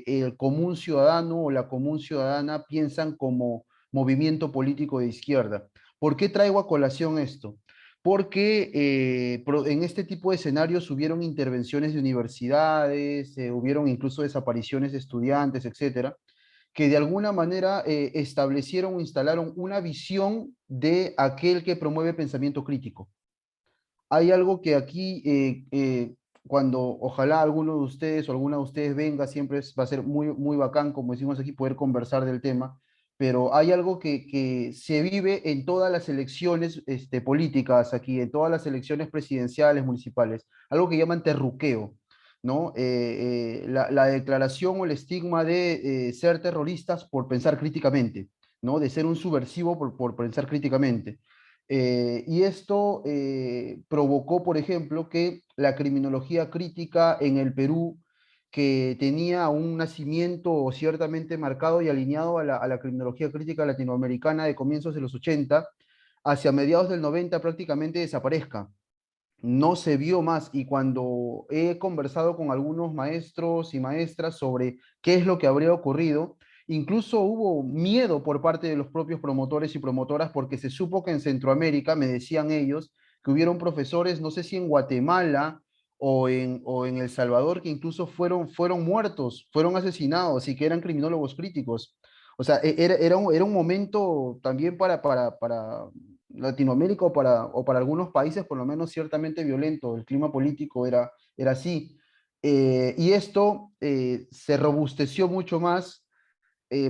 el común ciudadano o la común ciudadana piensan como movimiento político de izquierda. ¿Por qué traigo a colación esto? Porque en este tipo de escenarios hubieron intervenciones de universidades, hubieron incluso desapariciones de estudiantes, etcétera, que de alguna manera establecieron o instalaron una visión de aquel que promueve pensamiento crítico. Hay algo que aquí, cuando ojalá alguno de ustedes o alguna de ustedes venga, siempre va a ser muy, muy bacán, como decimos aquí, poder conversar del tema, pero hay algo que se vive en todas las elecciones políticas aquí, en todas las elecciones presidenciales, municipales, algo que llaman terruqueo, ¿no? La declaración o el estigma de ser terroristas por pensar críticamente, ¿no? De ser un subversivo por pensar críticamente. Y esto provocó, por ejemplo, que la criminología crítica en el Perú, que tenía un nacimiento ciertamente marcado y alineado a la criminología crítica latinoamericana de comienzos de los 80, hacia mediados del 90 prácticamente desaparezca. No se vio más, y cuando he conversado con algunos maestros y maestras sobre qué es lo que habría ocurrido, incluso hubo miedo por parte de los propios promotores y promotoras, porque se supo que en Centroamérica, me decían ellos, que hubieron profesores, no sé si en Guatemala o en El Salvador, que incluso fueron muertos, fueron asesinados y que eran criminólogos críticos. O sea, era un momento también para Latinoamérica o para algunos países, por lo menos ciertamente violento. El clima político era así. Y esto se robusteció mucho más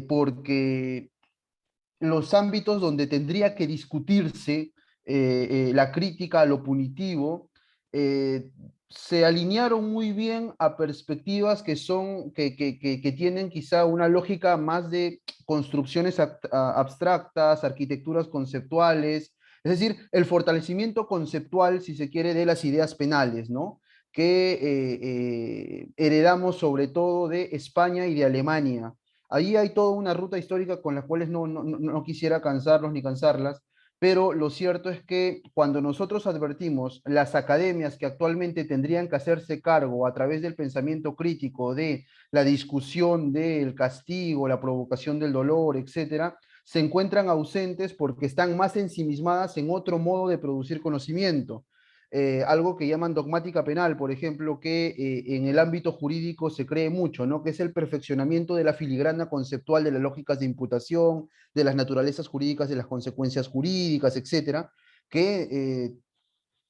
porque los ámbitos donde tendría que discutirse la crítica a lo punitivo eh, se alinearon muy bien a perspectivas que tienen quizá una lógica más de construcciones abstractas, arquitecturas conceptuales, es decir, el fortalecimiento conceptual, si se quiere, de las ideas penales, ¿no? Que heredamos sobre todo de España y de Alemania. Ahí hay toda una ruta histórica con las cuales no quisiera cansarlos ni cansarlas, pero lo cierto es que cuando nosotros advertimos las academias que actualmente tendrían que hacerse cargo a través del pensamiento crítico de la discusión del castigo, la provocación del dolor, etcétera, se encuentran ausentes porque están más ensimismadas en otro modo de producir conocimiento. Algo que llaman dogmática penal, por ejemplo, que en el ámbito jurídico se cree mucho, ¿no? Que es el perfeccionamiento de la filigrana conceptual de las lógicas de imputación, de las naturalezas jurídicas, de las consecuencias jurídicas, etcétera, que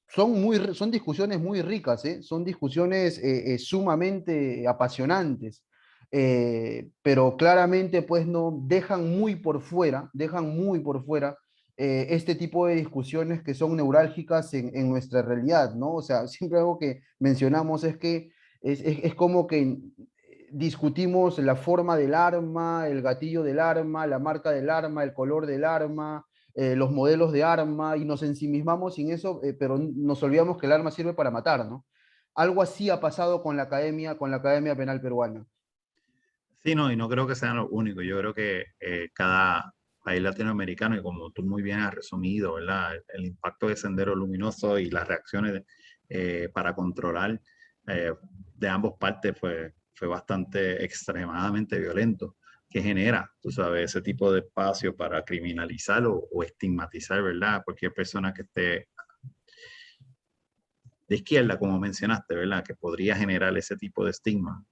son discusiones muy ricas, ¿eh? Son discusiones sumamente apasionantes, pero claramente pues no dejan muy por fuera este tipo de discusiones que son neurálgicas en nuestra realidad, ¿no? O sea, siempre algo que mencionamos es que es como que discutimos la forma del arma, el gatillo del arma, la marca del arma, el color del arma, los modelos de arma, y nos ensimismamos sin eso, pero nos olvidamos que el arma sirve para matar, ¿no? Algo así ha pasado con la Academia Penal Peruana. Sí, no, y no creo que sean los únicos. Yo creo que cada país latinoamericano, y como tú muy bien has resumido, ¿verdad? El impacto de Sendero Luminoso y las reacciones para controlar eh, de ambos partes fue bastante extremadamente violento, que genera, tú sabes, ese tipo de espacio para criminalizar o estigmatizar, ¿verdad? Cualquier persona que esté de izquierda, como mencionaste, ¿verdad? Que podría generar ese tipo de estigma.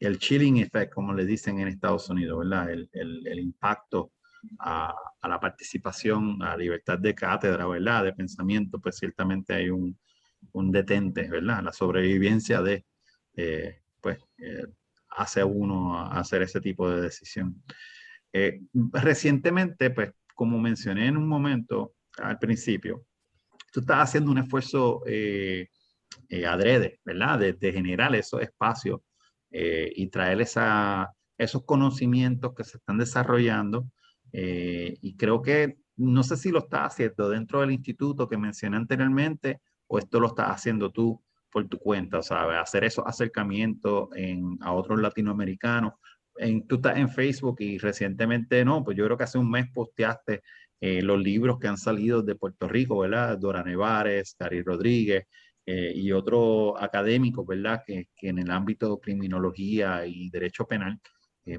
El chilling effect, como le dicen en Estados Unidos, ¿verdad? El impacto a la participación, a la libertad de cátedra, ¿verdad? De pensamiento, pues ciertamente hay un detente, ¿verdad? La sobrevivencia pues hace uno a hacer ese tipo de decisión. Recientemente, pues como mencioné en un momento al principio, tú estás haciendo un esfuerzo adrede, ¿verdad? De generar esos espacios y traer esos conocimientos que se están desarrollando. Y creo que, no sé si lo estás haciendo dentro del instituto que mencioné anteriormente o esto lo estás haciendo tú por tu cuenta, ¿sabes? Hacer esos acercamientos a otros latinoamericanos. Tú estás en Facebook y recientemente, no, pues yo creo que hace un mes posteaste los libros que han salido de Puerto Rico, ¿verdad? Dora Nevares, Cari Rodríguez, y otros académicos, ¿verdad? Que en el ámbito de criminología y derecho penal,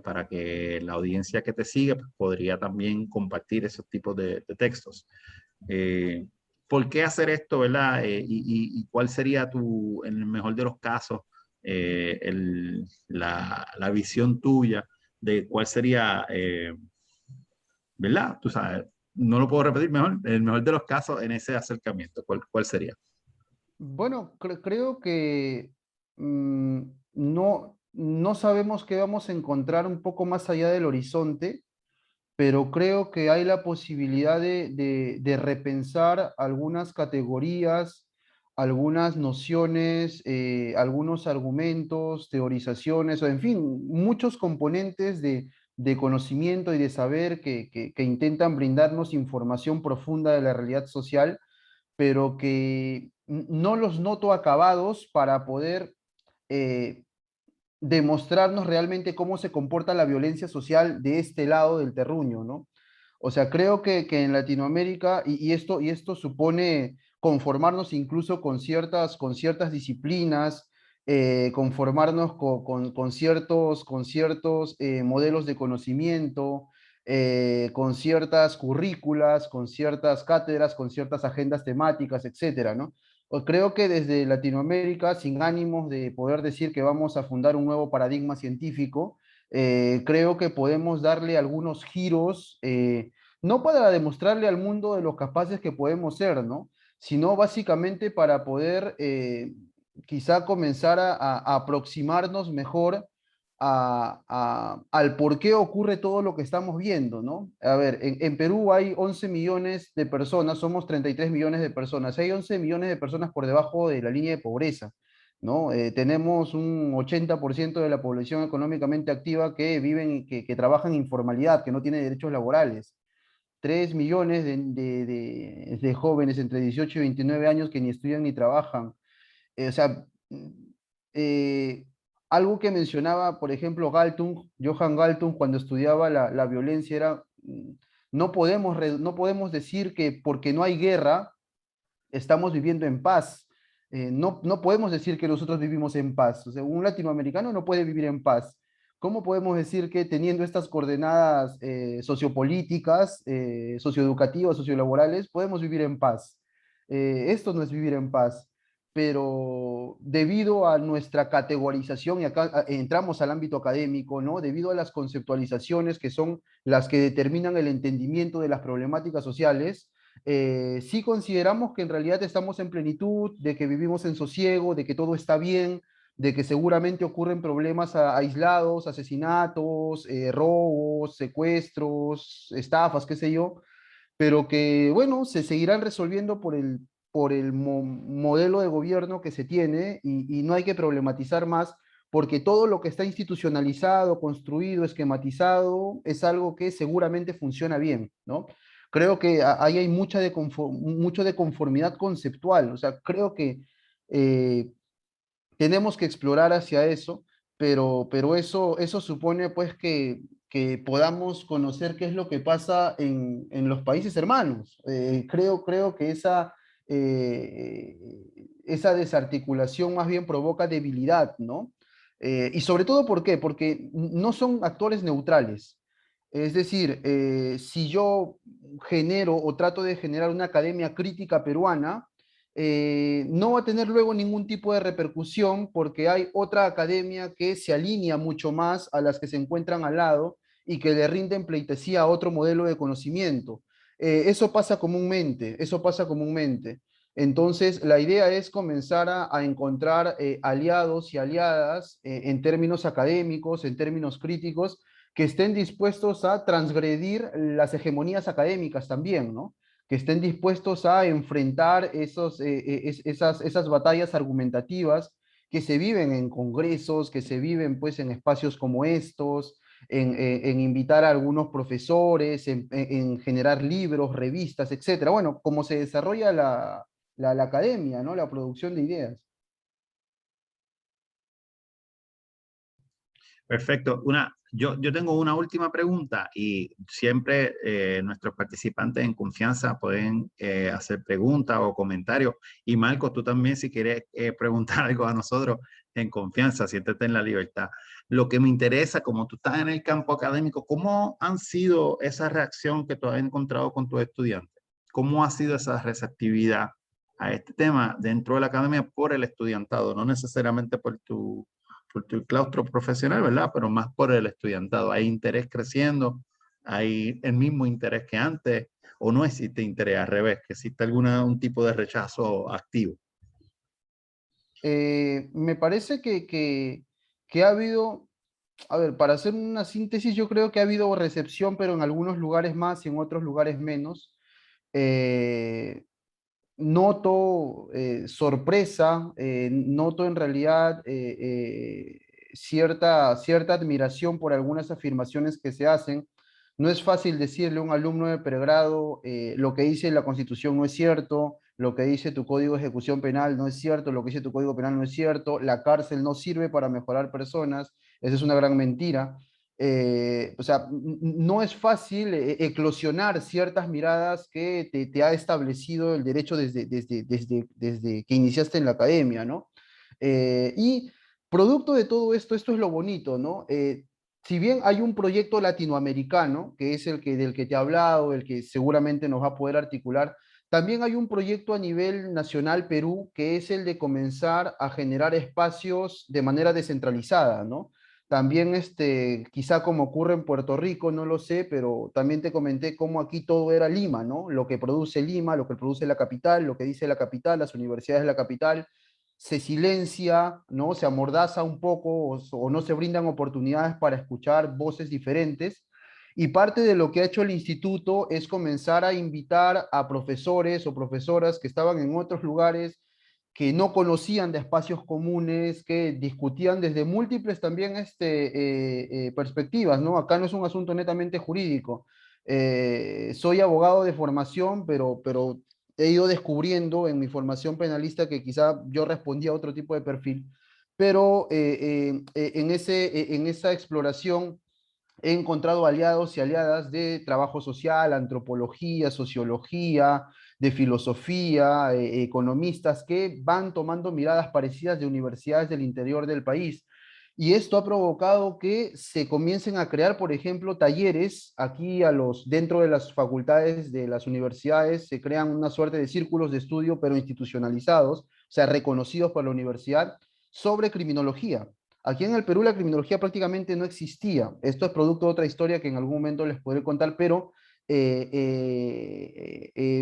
para que la audiencia que te sigue pues, podría también compartir esos tipos de textos. ¿Por qué hacer esto, verdad? Y cuál sería en el mejor de los casos, la visión tuya de cuál sería, ¿verdad? Tú sabes, no lo puedo repetir mejor, el mejor de los casos en ese acercamiento, ¿cuál sería? Bueno, creo que mm, no sabemos qué vamos a encontrar un poco más allá del horizonte, pero creo que hay la posibilidad de repensar algunas categorías, algunas nociones, algunos argumentos, teorizaciones, o en fin, muchos componentes de conocimiento y de saber que intentan brindarnos información profunda de la realidad social, pero que no los noto acabados para poder eh, demostrarnos realmente cómo se comporta la violencia social de este lado del terruño, ¿no? O sea, creo que en Latinoamérica, y esto supone conformarnos incluso con ciertas disciplinas, conformarnos con ciertos modelos de conocimiento, con ciertas currículas, con ciertas cátedras, con ciertas agendas temáticas, etcétera, ¿no? Creo que desde Latinoamérica, sin ánimos de poder decir que vamos a fundar un nuevo paradigma científico, creo que podemos darle algunos giros, no para demostrarle al mundo de lo capaces que podemos ser, ¿no? Sino básicamente para poder quizá comenzar a aproximarnos mejor al por qué ocurre todo lo que estamos viendo, ¿no? A ver, en Perú hay 11 millones de personas, somos 33 millones de personas, hay 11 millones de personas por debajo de la línea de pobreza, ¿no? Tenemos un 80% de la población económicamente activa que viven, que trabaja en informalidad, que no tiene derechos laborales. 3 millones de jóvenes entre 18 y 29 años que ni estudian ni trabajan. O sea, eh, algo que mencionaba, por ejemplo, Galtung, Johann Galtung, cuando estudiaba la violencia, era, no podemos decir que porque no hay guerra, estamos viviendo en paz. No podemos decir que nosotros vivimos en paz. O sea, un latinoamericano no puede vivir en paz. ¿Cómo podemos decir que teniendo estas coordenadas sociopolíticas, socioeducativas, sociolaborales, podemos vivir en paz? Esto no es vivir en paz, pero debido a nuestra categorización, y acá entramos al ámbito académico, ¿no? Debido a las conceptualizaciones que son las que determinan el entendimiento de las problemáticas sociales, sí consideramos que en realidad estamos en plenitud, de que vivimos en sosiego, de que todo está bien, de que seguramente ocurren problemas aislados, asesinatos, robos, secuestros, estafas, qué sé yo, pero que, bueno, se seguirán resolviendo por el modelo de gobierno que se tiene y no hay que problematizar más porque todo lo que está institucionalizado, construido, esquematizado, es algo que seguramente funciona bien, ¿no? Creo que ahí hay mucho de conformidad conceptual, o sea, creo que eh, tenemos que explorar hacia eso, pero eso supone pues que podamos conocer qué es lo que pasa en los países hermanos. Creo que eh, esa desarticulación más bien provoca debilidad, ¿no? Y sobre todo, ¿por qué? Porque no son actores neutrales. Es decir, si yo genero o trato de generar una academia crítica peruana, no va a tener luego ningún tipo de repercusión porque hay otra academia que se alinea mucho más a las que se encuentran al lado y que le rinden pleitesía a otro modelo de conocimiento. Eso pasa comúnmente, eso pasa comúnmente. Entonces, la idea es comenzar a encontrar aliados y aliadas en términos académicos, en términos críticos, que estén dispuestos a transgredir las hegemonías académicas también, ¿no? Que estén dispuestos a enfrentar esas batallas argumentativas que se viven en congresos, que se viven pues en espacios como estos, en invitar a algunos profesores, en generar libros, revistas, etcétera. Bueno, cómo se desarrolla la academia, ¿no? La producción de ideas. Perfecto. Yo tengo una última pregunta y siempre nuestros participantes en confianza pueden hacer preguntas o comentarios. Y Marcos, tú también si quieres preguntar algo a nosotros en confianza, siéntete en la libertad. Lo que me interesa, como tú estás en el campo académico, ¿cómo han sido esa reacción que tú has encontrado con tus estudiantes? ¿Cómo ha sido esa receptividad a este tema dentro de la academia por el estudiantado, no necesariamente por tu claustro profesional, ¿verdad? Pero más por el estudiantado. Hay interés creciendo, hay el mismo interés que antes, o no existe interés al revés, que existe un tipo de rechazo activo. Me parece que ha habido, a ver, para hacer una síntesis, yo creo que ha habido recepción, pero en algunos lugares más y en otros lugares menos. Eh, Noto sorpresa, noto en realidad cierta admiración por algunas afirmaciones que se hacen. No es fácil decirle a un alumno de pregrado lo que dice la Constitución no es cierto, lo que dice tu Código de Ejecución Penal no es cierto, lo que dice tu Código Penal no es cierto, la cárcel no sirve para mejorar personas, esa es una gran mentira. O sea, no es fácil eclosionar ciertas miradas que te ha establecido el derecho desde que iniciaste en la academia, ¿no? Y producto de todo esto, esto es lo bonito, ¿no? Si bien hay un proyecto latinoamericano, que es del que te he hablado, el que seguramente nos va a poder articular, también hay un proyecto a nivel nacional Perú, que es el de comenzar a generar espacios de manera descentralizada, ¿no? También, quizá como ocurre en Puerto Rico, no lo sé, pero también te comenté cómo aquí todo era Lima, ¿no? Lo que produce Lima, lo que produce la capital, lo que dice la capital, las universidades de la capital, se silencia, ¿no? Se amordaza un poco o no se brindan oportunidades para escuchar voces diferentes. Y parte de lo que ha hecho el instituto es comenzar a invitar a profesores o profesoras que estaban en otros lugares que no conocían de espacios comunes, que discutían desde múltiples también perspectivas, ¿no? Acá no es un asunto netamente jurídico. Soy abogado de formación, pero he ido descubriendo en mi formación penalista que quizá yo respondía a otro tipo de perfil, pero en esa exploración he encontrado aliados y aliadas de trabajo social, antropología, sociología, de filosofía, economistas que van tomando miradas parecidas de universidades del interior del país. Y esto ha provocado que se comiencen a crear, por ejemplo, talleres aquí dentro de las facultades de las universidades, se crean una suerte de círculos de estudio, pero institucionalizados, o sea, reconocidos por la universidad, sobre criminología. Aquí en el Perú la criminología prácticamente no existía. Esto es producto de otra historia que en algún momento les podré contar, pero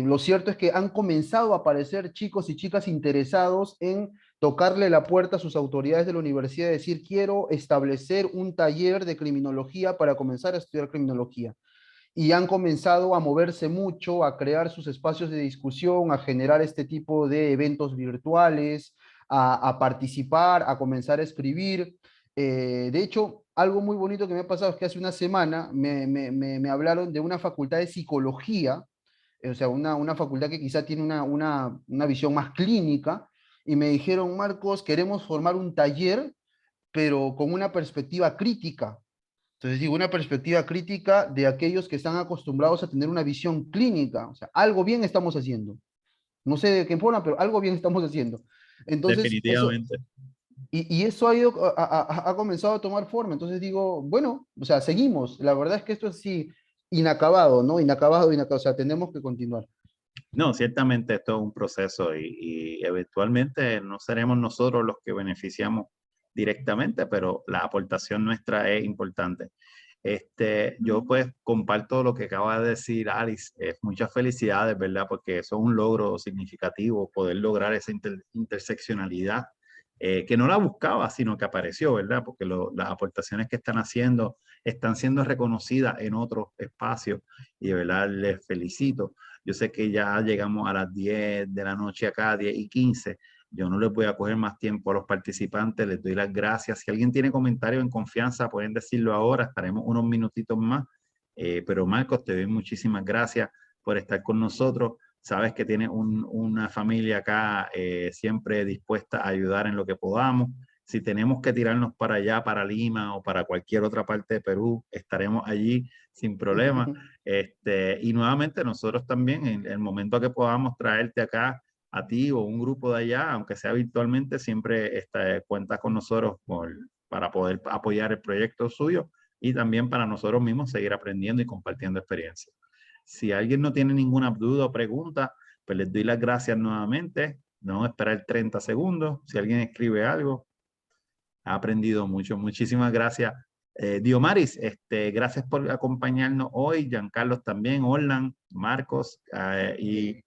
lo cierto es que han comenzado a aparecer chicos y chicas interesados en tocarle la puerta a sus autoridades de la universidad y decir, quiero establecer un taller de criminología para comenzar a estudiar criminología. Y han comenzado a moverse mucho, a crear sus espacios de discusión, a generar este tipo de eventos virtuales, a participar, a comenzar a escribir. De hecho, algo muy bonito que me ha pasado es que hace una semana me hablaron de una facultad de psicología, o sea, una facultad que quizá tiene una visión más clínica, y me dijeron, Marcos, queremos formar un taller, pero con una perspectiva crítica. Entonces digo, una perspectiva crítica de aquellos que están acostumbrados a tener una visión clínica. O sea, algo bien estamos haciendo. No sé de qué forma, pero algo bien estamos haciendo. Entonces, Definitivamente. y eso ha comenzado a tomar forma. Entonces digo, bueno, o sea, seguimos. La verdad es que esto es sí inacabado, ¿no? Inacabado, inacabado. O sea, tenemos que continuar. No, ciertamente esto es un proceso y eventualmente no seremos nosotros los que beneficiamos directamente, pero la aportación nuestra es importante. Yo pues comparto lo que acaba de decir Alice. Muchas felicidades, ¿verdad? Porque eso es un logro significativo, poder lograr esa interseccionalidad, que no la buscaba, sino que apareció, ¿verdad? Porque las aportaciones que están haciendo están siendo reconocidas en otros espacios y de verdad les felicito. Yo sé que ya llegamos a las 10 de la noche acá, 10:15. Yo no les voy a coger más tiempo a los participantes, les doy las gracias. Si alguien tiene comentarios en confianza, pueden decirlo ahora, estaremos unos minutitos más. Pero Marcos, te doy muchísimas gracias por estar con nosotros. Sabes que tienes una familia acá siempre dispuesta a ayudar en lo que podamos. Si tenemos que tirarnos para allá, para Lima o para cualquier otra parte de Perú, estaremos allí sin problema. Y nuevamente nosotros también, en el momento que podamos traerte acá, a ti o un grupo de allá, aunque sea virtualmente, siempre cuenta con nosotros para poder apoyar el proyecto suyo y también para nosotros mismos seguir aprendiendo y compartiendo experiencias. Si alguien no tiene ninguna duda o pregunta, pues les doy las gracias nuevamente. No esperar 30 segundos. Si alguien escribe algo, ha aprendido mucho. Muchísimas gracias. Diomaris, gracias por acompañarnos hoy. Giancarlos también, Orlan, Marcos y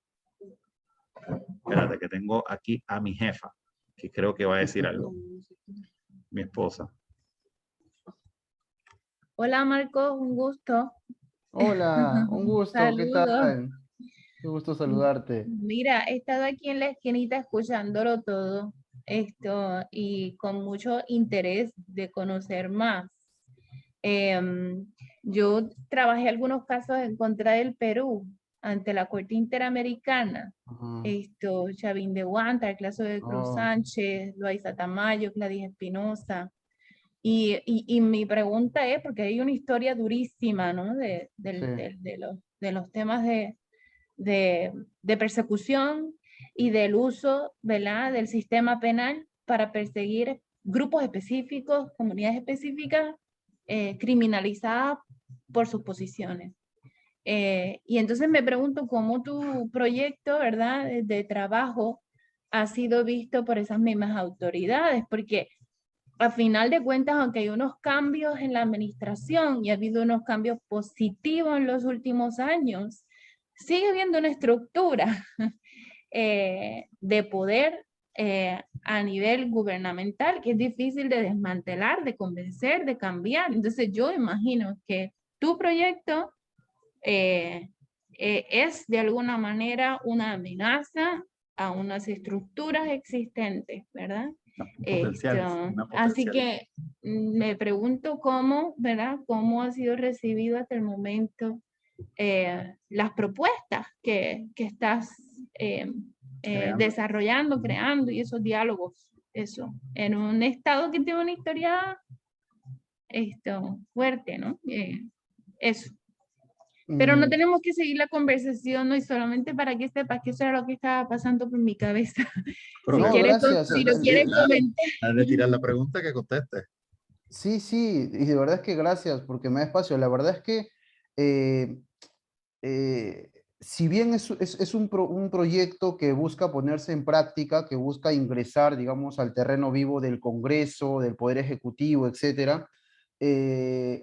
espérate, que tengo aquí a mi jefa, que creo que va a decir algo. Mi esposa. Hola Marcos, un gusto. Hola, un gusto, ¿qué Saludos. tal? Qué gusto saludarte. Mira, he estado aquí en la esquinita escuchándolo todo y con mucho interés de conocer más. Yo trabajé algunos casos en contra del Perú ante la Corte Interamericana. Chavín de Huántar, el caso de Cruz Sánchez, Loaiza Tamayo, Gladys Espinosa. Y mi pregunta es, porque hay una historia durísima, ¿no? De los temas de persecución y del uso, ¿verdad?, del sistema penal para perseguir grupos específicos, comunidades específicas, criminalizadas por sus posiciones. Y entonces me pregunto cómo tu proyecto, ¿verdad?, de trabajo ha sido visto por esas mismas autoridades, porque a final de cuentas, aunque hay unos cambios en la administración y ha habido unos cambios positivos en los últimos años, sigue habiendo una estructura de poder a nivel gubernamental que es difícil de desmantelar, de convencer, de cambiar. Entonces yo imagino que tu proyecto es de alguna manera una amenaza a unas estructuras existentes, ¿verdad? Así que me pregunto cómo, ¿verdad? ¿Cómo ha sido recibido hasta el momento las propuestas que estás desarrollando, creando y esos diálogos, eso, en un estado que tiene una historia fuerte, ¿no? Eso. Pero no tenemos que seguir la conversación, ¿no? Y solamente para que sepas que eso era lo que estaba pasando por mi cabeza. Si no, gracias. Si lo quieres comentar. Al retirar la pregunta, que conteste. Sí, sí, y de verdad es que gracias porque me da espacio. La verdad es que si bien es un proyecto que busca ponerse en práctica, que busca ingresar, digamos, al terreno vivo del Congreso, del Poder Ejecutivo, etcétera,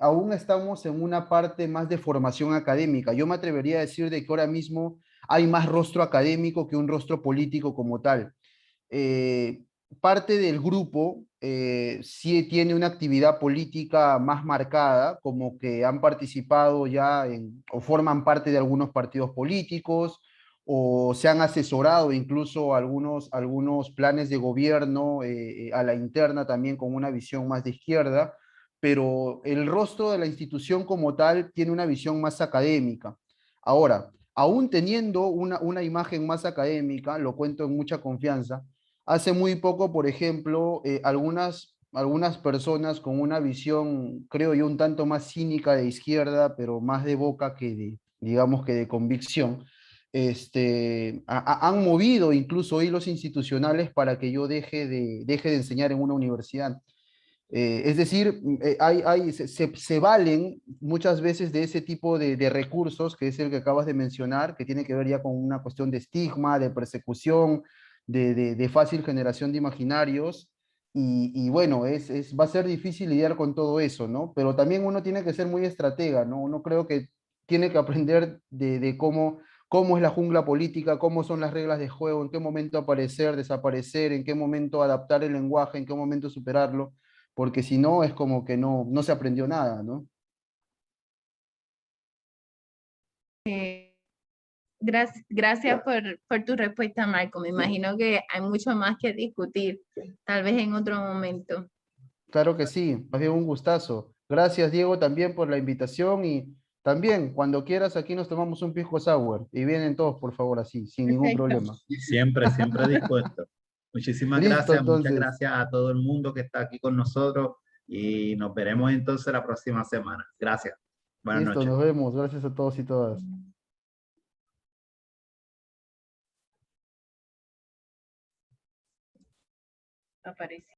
aún estamos en una parte más de formación académica. Yo me atrevería a decir de que ahora mismo hay más rostro académico que un rostro político como tal. Parte del grupo sí tiene una actividad política más marcada, como que han participado ya o forman parte de algunos partidos políticos, o se han asesorado incluso algunos planes de gobierno a la interna también con una visión más de izquierda, pero el rostro de la institución como tal tiene una visión más académica. Ahora, aún teniendo una imagen más académica, lo cuento en mucha confianza, hace muy poco, por ejemplo, algunas personas con una visión, creo yo, un tanto más cínica de izquierda, pero más de boca que digamos que de convicción, han movido incluso hilos institucionales para que yo deje de enseñar en una universidad. Es decir, se valen muchas veces de ese tipo de recursos, que es el que acabas de mencionar, que tiene que ver ya con una cuestión de estigma, de persecución, de fácil generación de imaginarios, y bueno, va a ser difícil lidiar con todo eso, ¿no? Pero también uno tiene que ser muy estratega, ¿no? Uno creo que tiene que aprender de cómo es la jungla política, cómo son las reglas de juego, en qué momento aparecer, desaparecer, en qué momento adaptar el lenguaje, en qué momento superarlo, porque si no es como que no se aprendió nada, ¿no? Gracias por tu respuesta, Marco. Me imagino que hay mucho más que discutir, tal vez en otro momento. Claro que sí, más bien un gustazo. Gracias, Diego, también por la invitación y también, cuando quieras, aquí nos tomamos un pisco sour y vienen todos, por favor, así, sin ningún Perfecto. problema. Siempre, siempre dispuesto. Muchísimas Listo, gracias, muchas entonces. gracias a todo el mundo que está aquí con nosotros y nos veremos entonces la próxima semana. Gracias. Buenas Listo, noches. nos vemos. Gracias a todos y todas. Aparece.